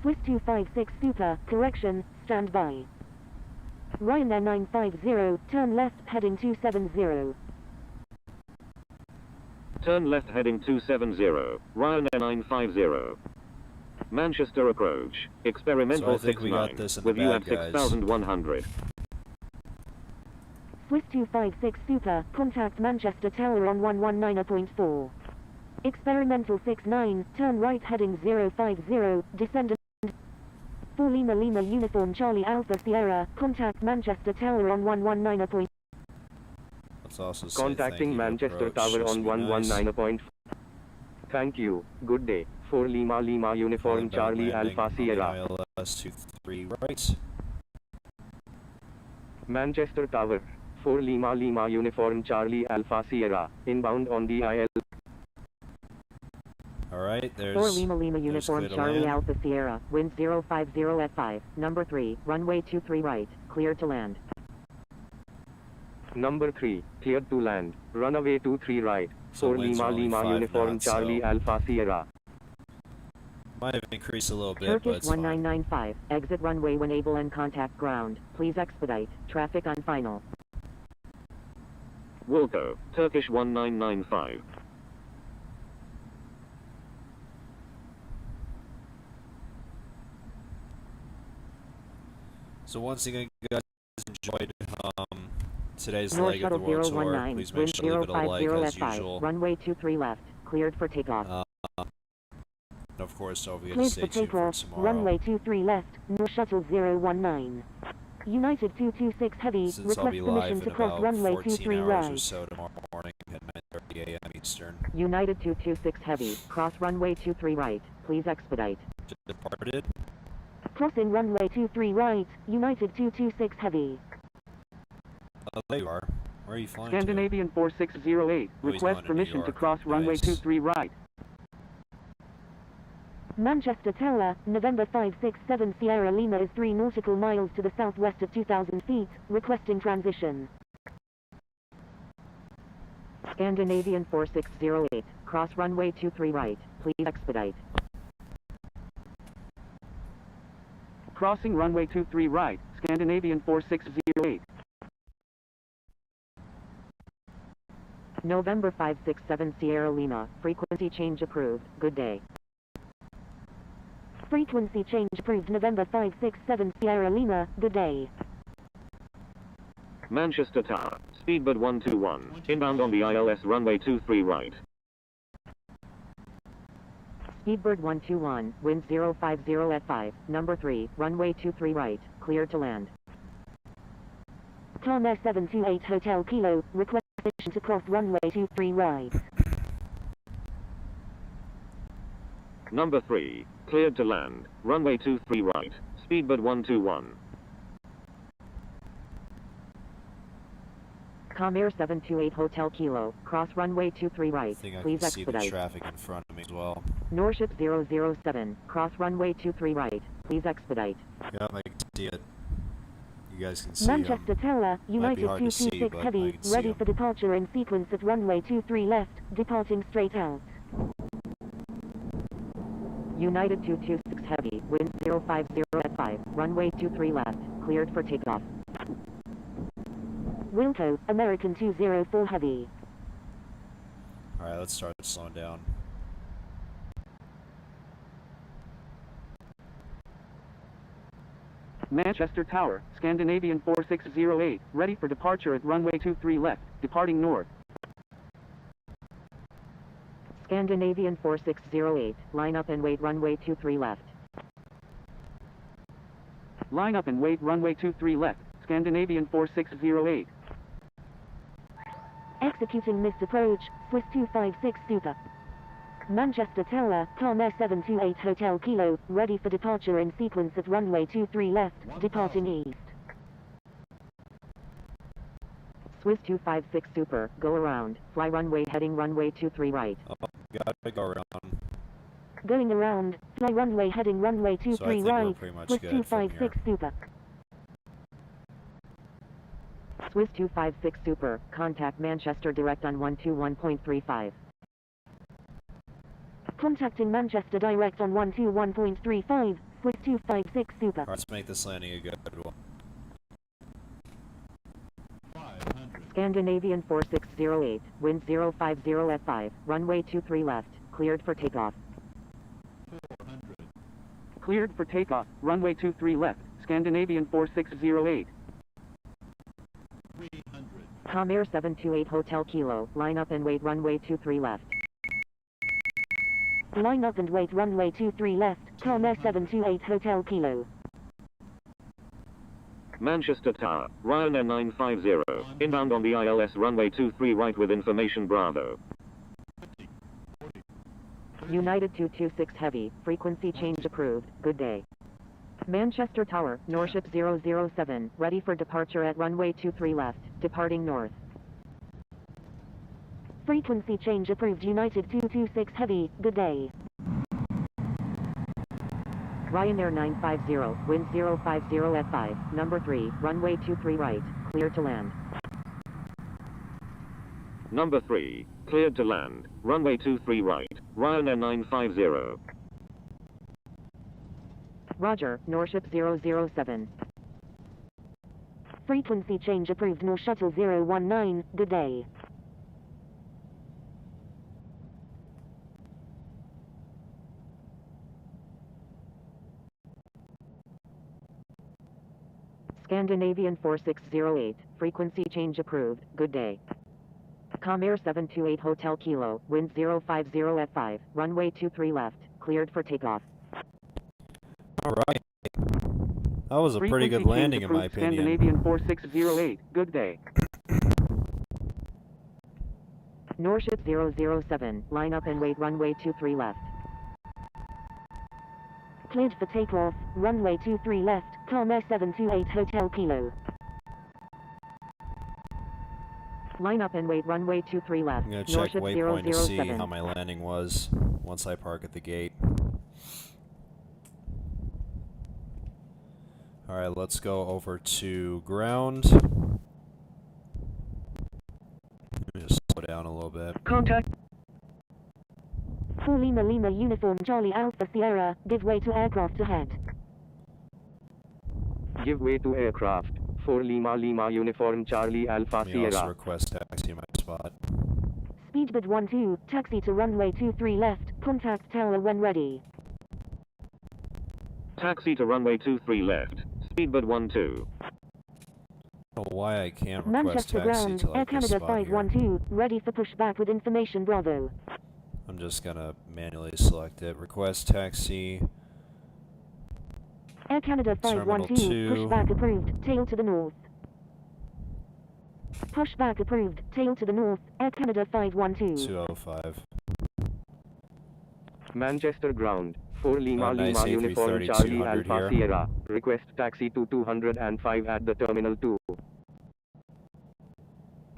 Swiss 256 Super, correction, stand by. Ryanair 950, turn left, heading 270. Turn left heading 270, Ryanair 950. Manchester approach, experimental So I think we got 69, this in the with you bag, at guys. 6100. Swiss 256 Super, contact Manchester Tower on 119.4. Experimental 69, turn right heading 050, descend and 4 Lima Lima Uniform Charlie Alpha Sierra, contact Manchester Tower on 119. Let's also say Contacting thank you, Manchester approach, Tower just on be nice. 119.4. Thank you, good day, 4 Lima Lima Uniform Inbound Charlie landing Alpha on the Sierra. ILS 23 right. Manchester Tower, 4 Lima Lima Uniform Charlie Alpha Sierra, inbound on the IL. Alright, 4 there's Lima Lima there's Uniform clear to Charlie land. Alpha Sierra, wind 050 at 5, number 3, runway 23 right, clear to land. Number 3, cleared to land, runaway 23 right, So 4 winds Lima are only Lima 5 Uniform knots, Charlie so Alpha Sierra. might have increased a little bit, but Turkish it's fine. 1995, exit runway when able and contact ground. Please expedite, traffic on final. Wilco, Turkish 1995. So once again, guys, enjoyed today's North leg of the Shuttle World Tour. 019, Please make wind sure to leave it a like 050 as at 5, usual. runway 23 left, cleared for takeoff. And of course, don't forget to Cleared stay for tuned for takeoff, tomorrow. runway 23 left, North Shuttle 019. United 226 Heavy, Since I'll request be permission live to in cross about runway 14 23 hours or right. so tomorrow morning at 9:30 a.m. Eastern. United 226 Heavy, cross runway 23 right, please expedite. Just departed. Crossing runway 23 right, United 226 Heavy. Oh, there you are. Where are you flying Scandinavian 4608, Oh, he's going request to New permission to York. cross runway Nice. 23 right. Manchester Tower, November 567 Sierra Lima is 3 nautical miles to the southwest of 2,000 feet, requesting transition. Scandinavian 4608, cross runway 23 right, please expedite. Crossing runway 23 right, Scandinavian 4608. November 567 Sierra Lima, frequency change approved, good day. Frequency change approved November 567 Sierra Lima, good day. Manchester Tower, Speedbird 121, inbound on the ILS runway 23 right. Speedbird 121, wind 050 at 5, number 3, runway 23 right, clear to land. Tom 728 Hotel Kilo, request permission to cross runway 23 right. Number 3, cleared to land, runway 23 right, Speedbird 121. Comair 728 Hotel Kilo, cross runway 23 I right, think I please can see the expedite. traffic in front of me as well. Norship 007, cross runway 23 right, please expedite. Yep, I can see it. You guys can see Manchester Tower, Might be United hard to see, 226 but I Heavy, can see ready 'em. for departure in sequence at runway 23 left, departing straight out. United 226 Heavy, wind 050 at 5, runway 23 left, cleared for takeoff. Wilco, American 204 Heavy. Alright, let's start slowing down. Manchester Tower, Scandinavian 4608, ready for departure at runway 23 left, departing north. Scandinavian 4608, line up and wait runway 23 left. Line up and wait runway 23 left, Scandinavian 4608. Executing missed approach, Swiss 256 Super. Manchester Tower, Comair 728 Hotel Kilo, ready for departure in sequence at runway 23 left, departing east. Swiss 256 Super, go around, fly runway heading runway 23 right. Oh, gotta go around. Going around, fly runway heading runway So I 23 think we're right, pretty much Swiss good from 256 Super. Swiss 256 Super, contact Manchester direct on 121.35. Contacting Manchester Direct on 121.35, Swiss 256 Super. Alright, let's make this landing a good one. Scandinavian 4608, wind 050 at 5, runway 23 left, cleared for takeoff. Cleared for takeoff, runway 23 left, Scandinavian 4608. Comair 728 Hotel Kilo, line up and wait runway 23 left. Line up and wait runway 23 left, Comair 728 Hotel Kilo. Manchester Tower, Ryanair 950, inbound on the ILS runway 23 right with information Bravo. United 226 Heavy, frequency change approved, good day. Manchester Tower, Norship 007, ready for departure at runway 23 left, departing north. Frequency change approved United 226 Heavy, good day. Ryanair 950, wind 050 at 5, number 3, runway 23 right, clear to land. Number 3, cleared to land, runway 23 right, Ryanair 950. Roger, Norship 007. Frequency change approved North Shuttle 019, good day. Scandinavian 4608, frequency change approved, good day. Comair 728 Hotel Kilo, wind 050 at 5, runway 23 left, cleared for takeoff. Alright. That was a pretty good Frequency landing change in my approved, opinion. Scandinavian 4608, good day. Norship 007, line up and wait runway 23 left. Cleared for takeoff, runway 23 left, Comair 728 Hotel Kilo. Line up and wait runway 23 left, I'm gonna check Norship waypoint to see 007. how my landing was once I park at the gate. Alright, let's go over to ground. Let me just slow down a little bit. Contact 4 Lima Lima Uniform Charlie Alpha Sierra, give way to aircraft ahead. Give way to aircraft. 4 Lima Lima Uniform Charlie Alpha Let me also Sierra. request taxi in my spot. Speedbird 12, taxi to runway 23 left, contact tower when ready. Taxi to runway 23 left, speedbird 12. I don't know why I can't request Manchester taxi ground, to Air like this Canada spot here. 512, ready for pushback with information Bravo. I'm just gonna manually select it. Request taxi. Air Canada Terminal 512, 2. pushback approved, tail to the north. Pushback approved, tail to the north, Air Canada 512. 205. Manchester ground. 4 Lima Oh, nice, Lima Uniform A330 Charlie 200 Alpha here. Sierra. Request taxi to 205 at the Terminal 2.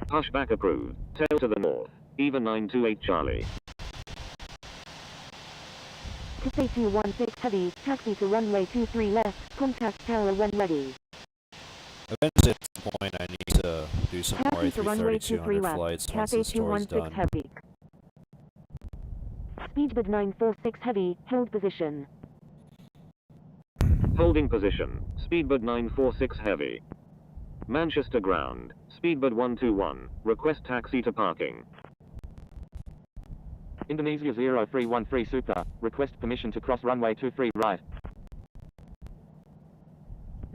Pushback approved, tail to the north, EVA 928 Charlie. Cathay 216 Heavy, taxi to runway 23 left, contact tower when ready. Eventually, at some point, I need to do some more Taxi to runway 23 A330-200 left. flights once Cathay this tour is 216 done. heavy. Speedbird 946 heavy, hold position. Holding position. Speedbird 946 heavy. Manchester ground. Speedbird 121. Request taxi to parking. Indonesia 0313 Super. Request permission to cross runway 23 right.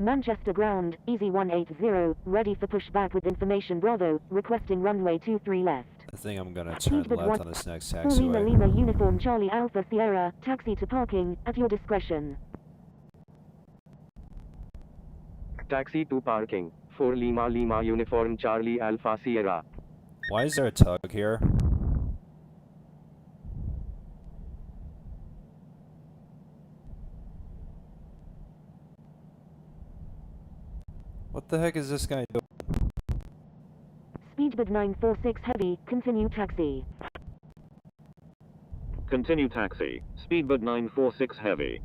Manchester ground, easy 180, ready for pushback with information Bravo, requesting runway 23 left. I think I'm gonna turn Speedbird left 1 on this next 4 Lima taxiway. Lima Uniform Charlie Alpha Sierra, taxi to parking, at your discretion. Taxi to parking. 4 Lima Lima Uniform Charlie Alpha Sierra. Why is there a tug here? What the heck is this guy doing? Speedbird 946 heavy, continue taxi. Continue taxi. Speedbird 946 heavy.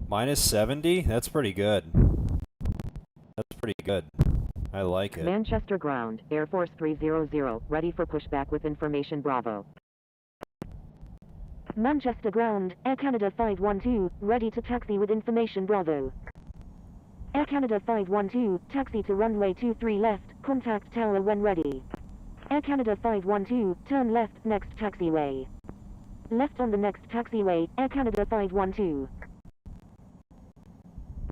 Minus 70? That's pretty good. That's pretty good. I like it. Manchester ground, Air Force 300, ready for pushback with information Bravo. Manchester ground, Air Canada 512, ready to taxi with information Bravo. Air Canada 512, taxi to runway 23 left, contact tower when ready. Air Canada 512, turn left, next taxiway. Left on the next taxiway, Air Canada 512.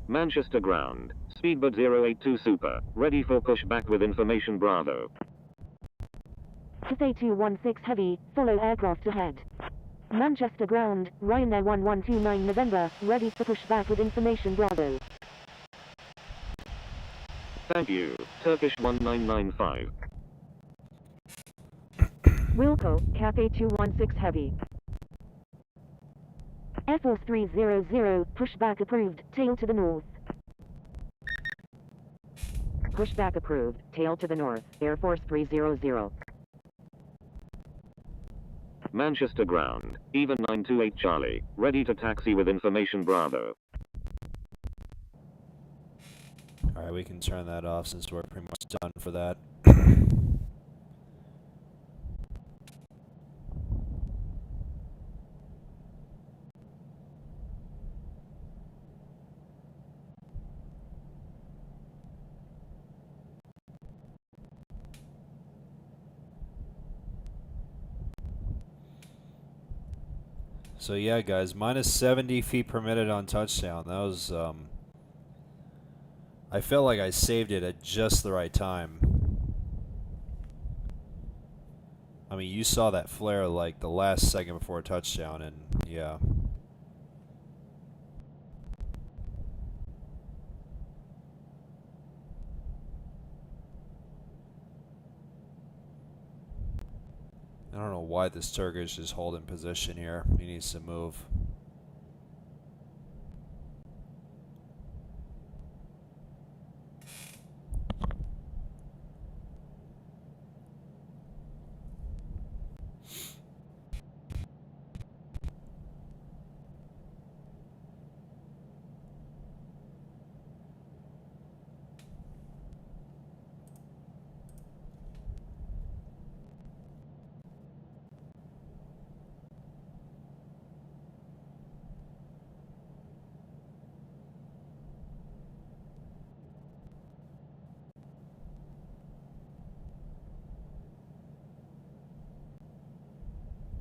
Manchester ground. Speedbird 082 Super. Ready for pushback with information Bravo. Cathay 216 heavy, follow aircraft ahead. Manchester ground, Ryanair 1129 November, ready for pushback with information Bravo. Thank you. Turkish 1995. Wilco, Cathay 216 heavy. Air Force 300, pushback approved, tail to the north. Pushback approved, tail to the north, Air Force 300. Manchester ground. Even 928 Charlie. Ready to taxi with information Bravo. Alright, we can turn that off since we're pretty much done for that. So yeah, guys, minus 70 feet per minute on touchdown. That was, I felt like I saved it at just the right time. I mean, you saw that flare like the last second before touchdown, and yeah. I don't know why this Turkish is holding position here. He needs to move.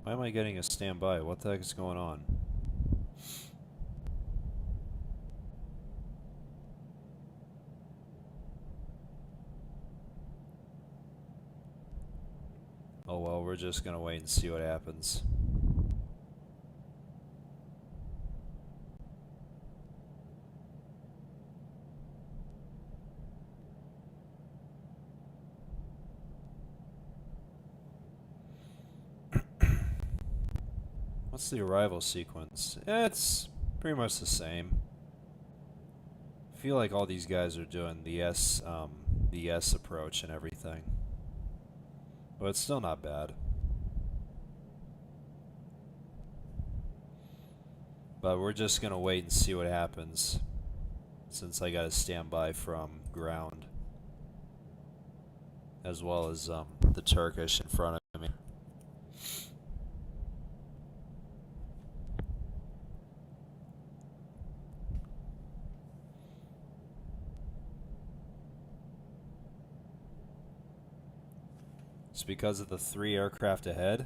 Why am I getting a standby? What the heck is going on? Oh well, we're just gonna wait and see what happens. What's the arrival sequence? It's pretty much the same. I feel like all these guys are doing the S approach and everything, but it's still not bad. But we're just going to wait and see what happens, since I got to stand by from ground, as well as the Turkish in front of me. It's because of the 3 aircraft ahead.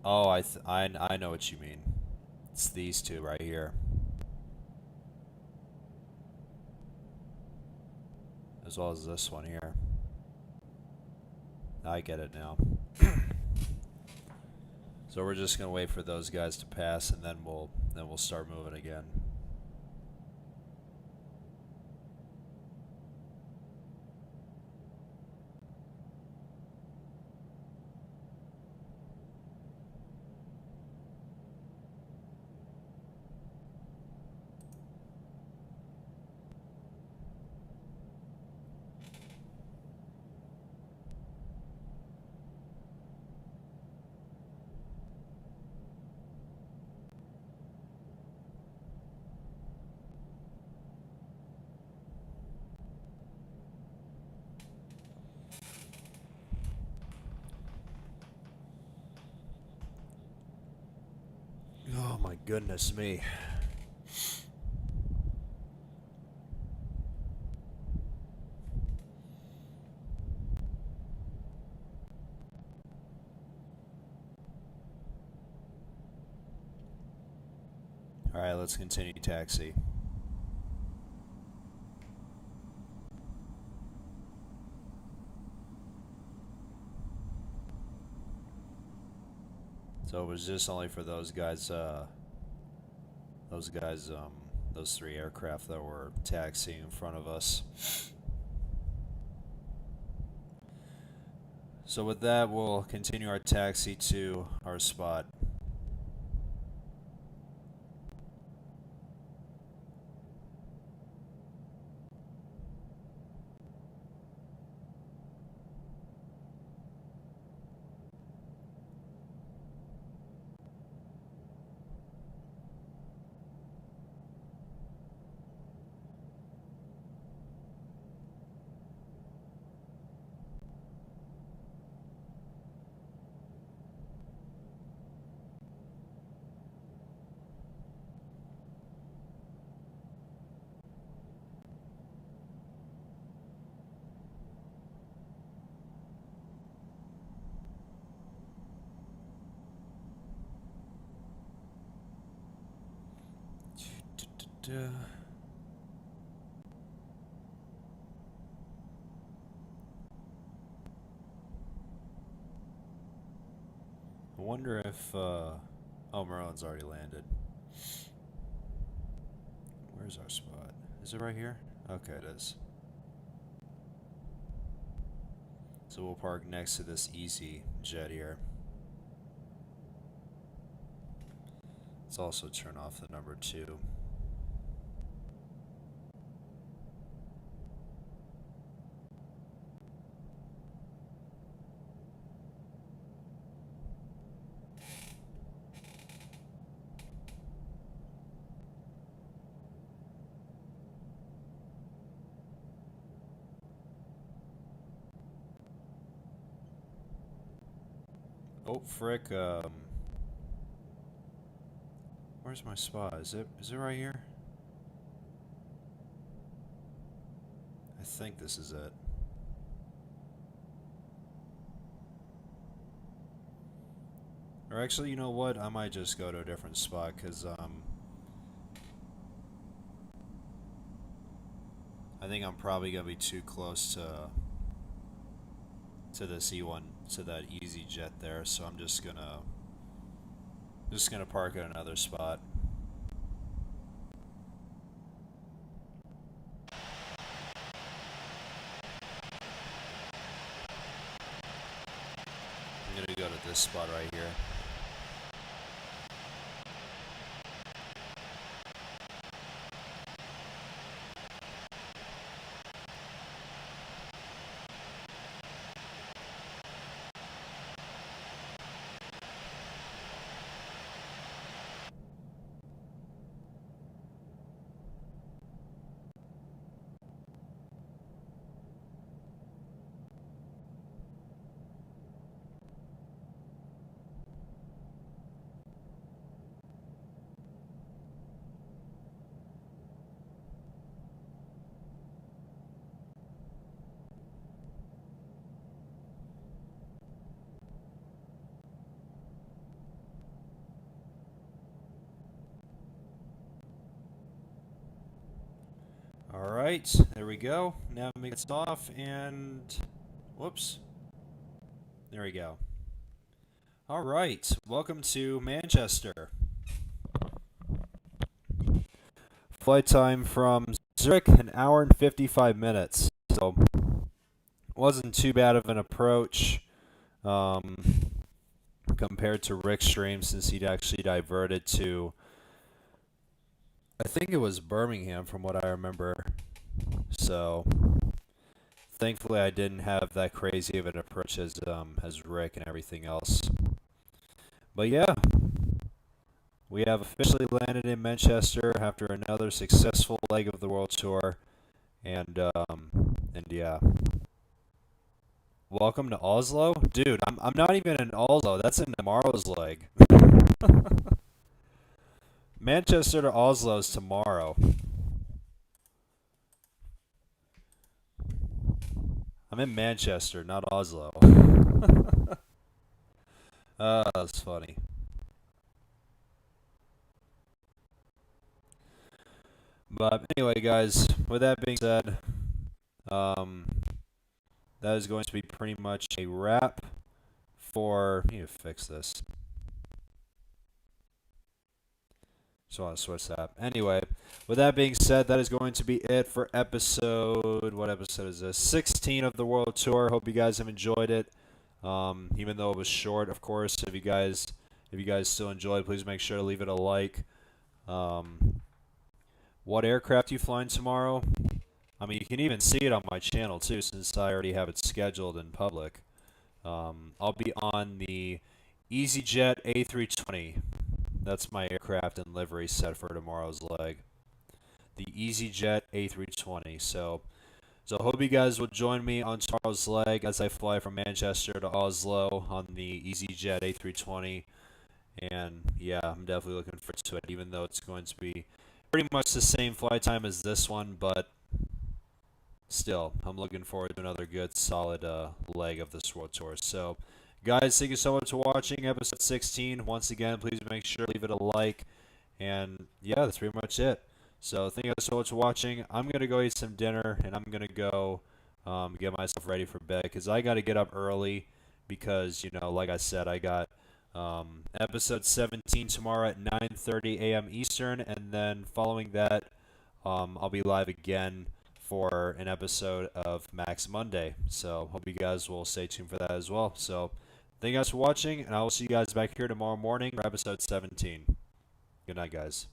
Oh, I know what you mean. It's these 2 right here, as well as this one here. I get it now. So we're just gonna wait for those guys to pass, and then we'll start moving again. Oh my goodness me. Alright, let's continue taxi. So it was just only for those guys, those 3 aircraft that were taxiing in front of us. So with that, we'll continue our taxi to our spot. I wonder if, oh, Merlin's already landed. Where's our spot? Is it right here? Okay, it is. So we'll park next to this Easy Jet here. Let's also turn off the number 2. Oh, frick, where's my spot? Is it right here? I think this is it. Or actually, you know what? I might just go to a different spot, because, I think I'm probably going to be too close to this E1, to that Easy Jet there, so I'm just gonna park at another spot. I'm gonna go to this spot right here. All right, there we go. Now make it off and whoops. There we go. All right, welcome to Manchester. Flight time from Zurich, an hour and 55 minutes. So, wasn't too bad of an approach compared to Rick's stream, since he'd actually diverted to, I think it was Birmingham from what I remember. So, thankfully I didn't have that crazy of an approach as Rick and everything else. But yeah, we have officially landed in Manchester after another successful leg of the World Tour, and yeah. Welcome to Oslo, dude. I'm not even in Oslo. That's in tomorrow's leg. Manchester to Oslo is tomorrow. I'm in Manchester, not Oslo. That's funny. But anyway, guys, with that being said, that is going to be pretty much a wrap for... I need to fix this. Just want to switch that. Anyway, with that being said, that is going to be it for episode... What episode is this? 16 of the World Tour. Hope you guys have enjoyed it. Even though it was short, of course. If you guys still enjoyed, please make sure to leave it a like. What aircraft you flying tomorrow? I mean, you can even see it on my channel too, since I already have it scheduled in public. I'll be on the EasyJet A320. That's my aircraft and livery set for tomorrow's leg. The EasyJet A320. So hope you guys will join me on tomorrow's leg as I fly from Manchester to Oslo on the EasyJet A320. And yeah, I'm definitely looking forward to it, even though it's going to be pretty much the same flight time as this one, but still, I'm looking forward to another good, solid leg of this World Tour. So, guys, thank you so much for watching episode 16. Once again, please make sure to leave it a like. And, yeah, that's pretty much it. So, thank you guys so much for watching. I'm going to go eat some dinner, and I'm going to go get myself ready for bed, because I got to get up early because, you know, like I said, I got episode 17 tomorrow at 9:30 a.m. Eastern, and then following that, I'll be live again for an episode of Max Monday. So hope you guys will stay tuned for that as well. So thank you guys for watching, and I will see you guys back here tomorrow morning for episode 17. Good night, guys.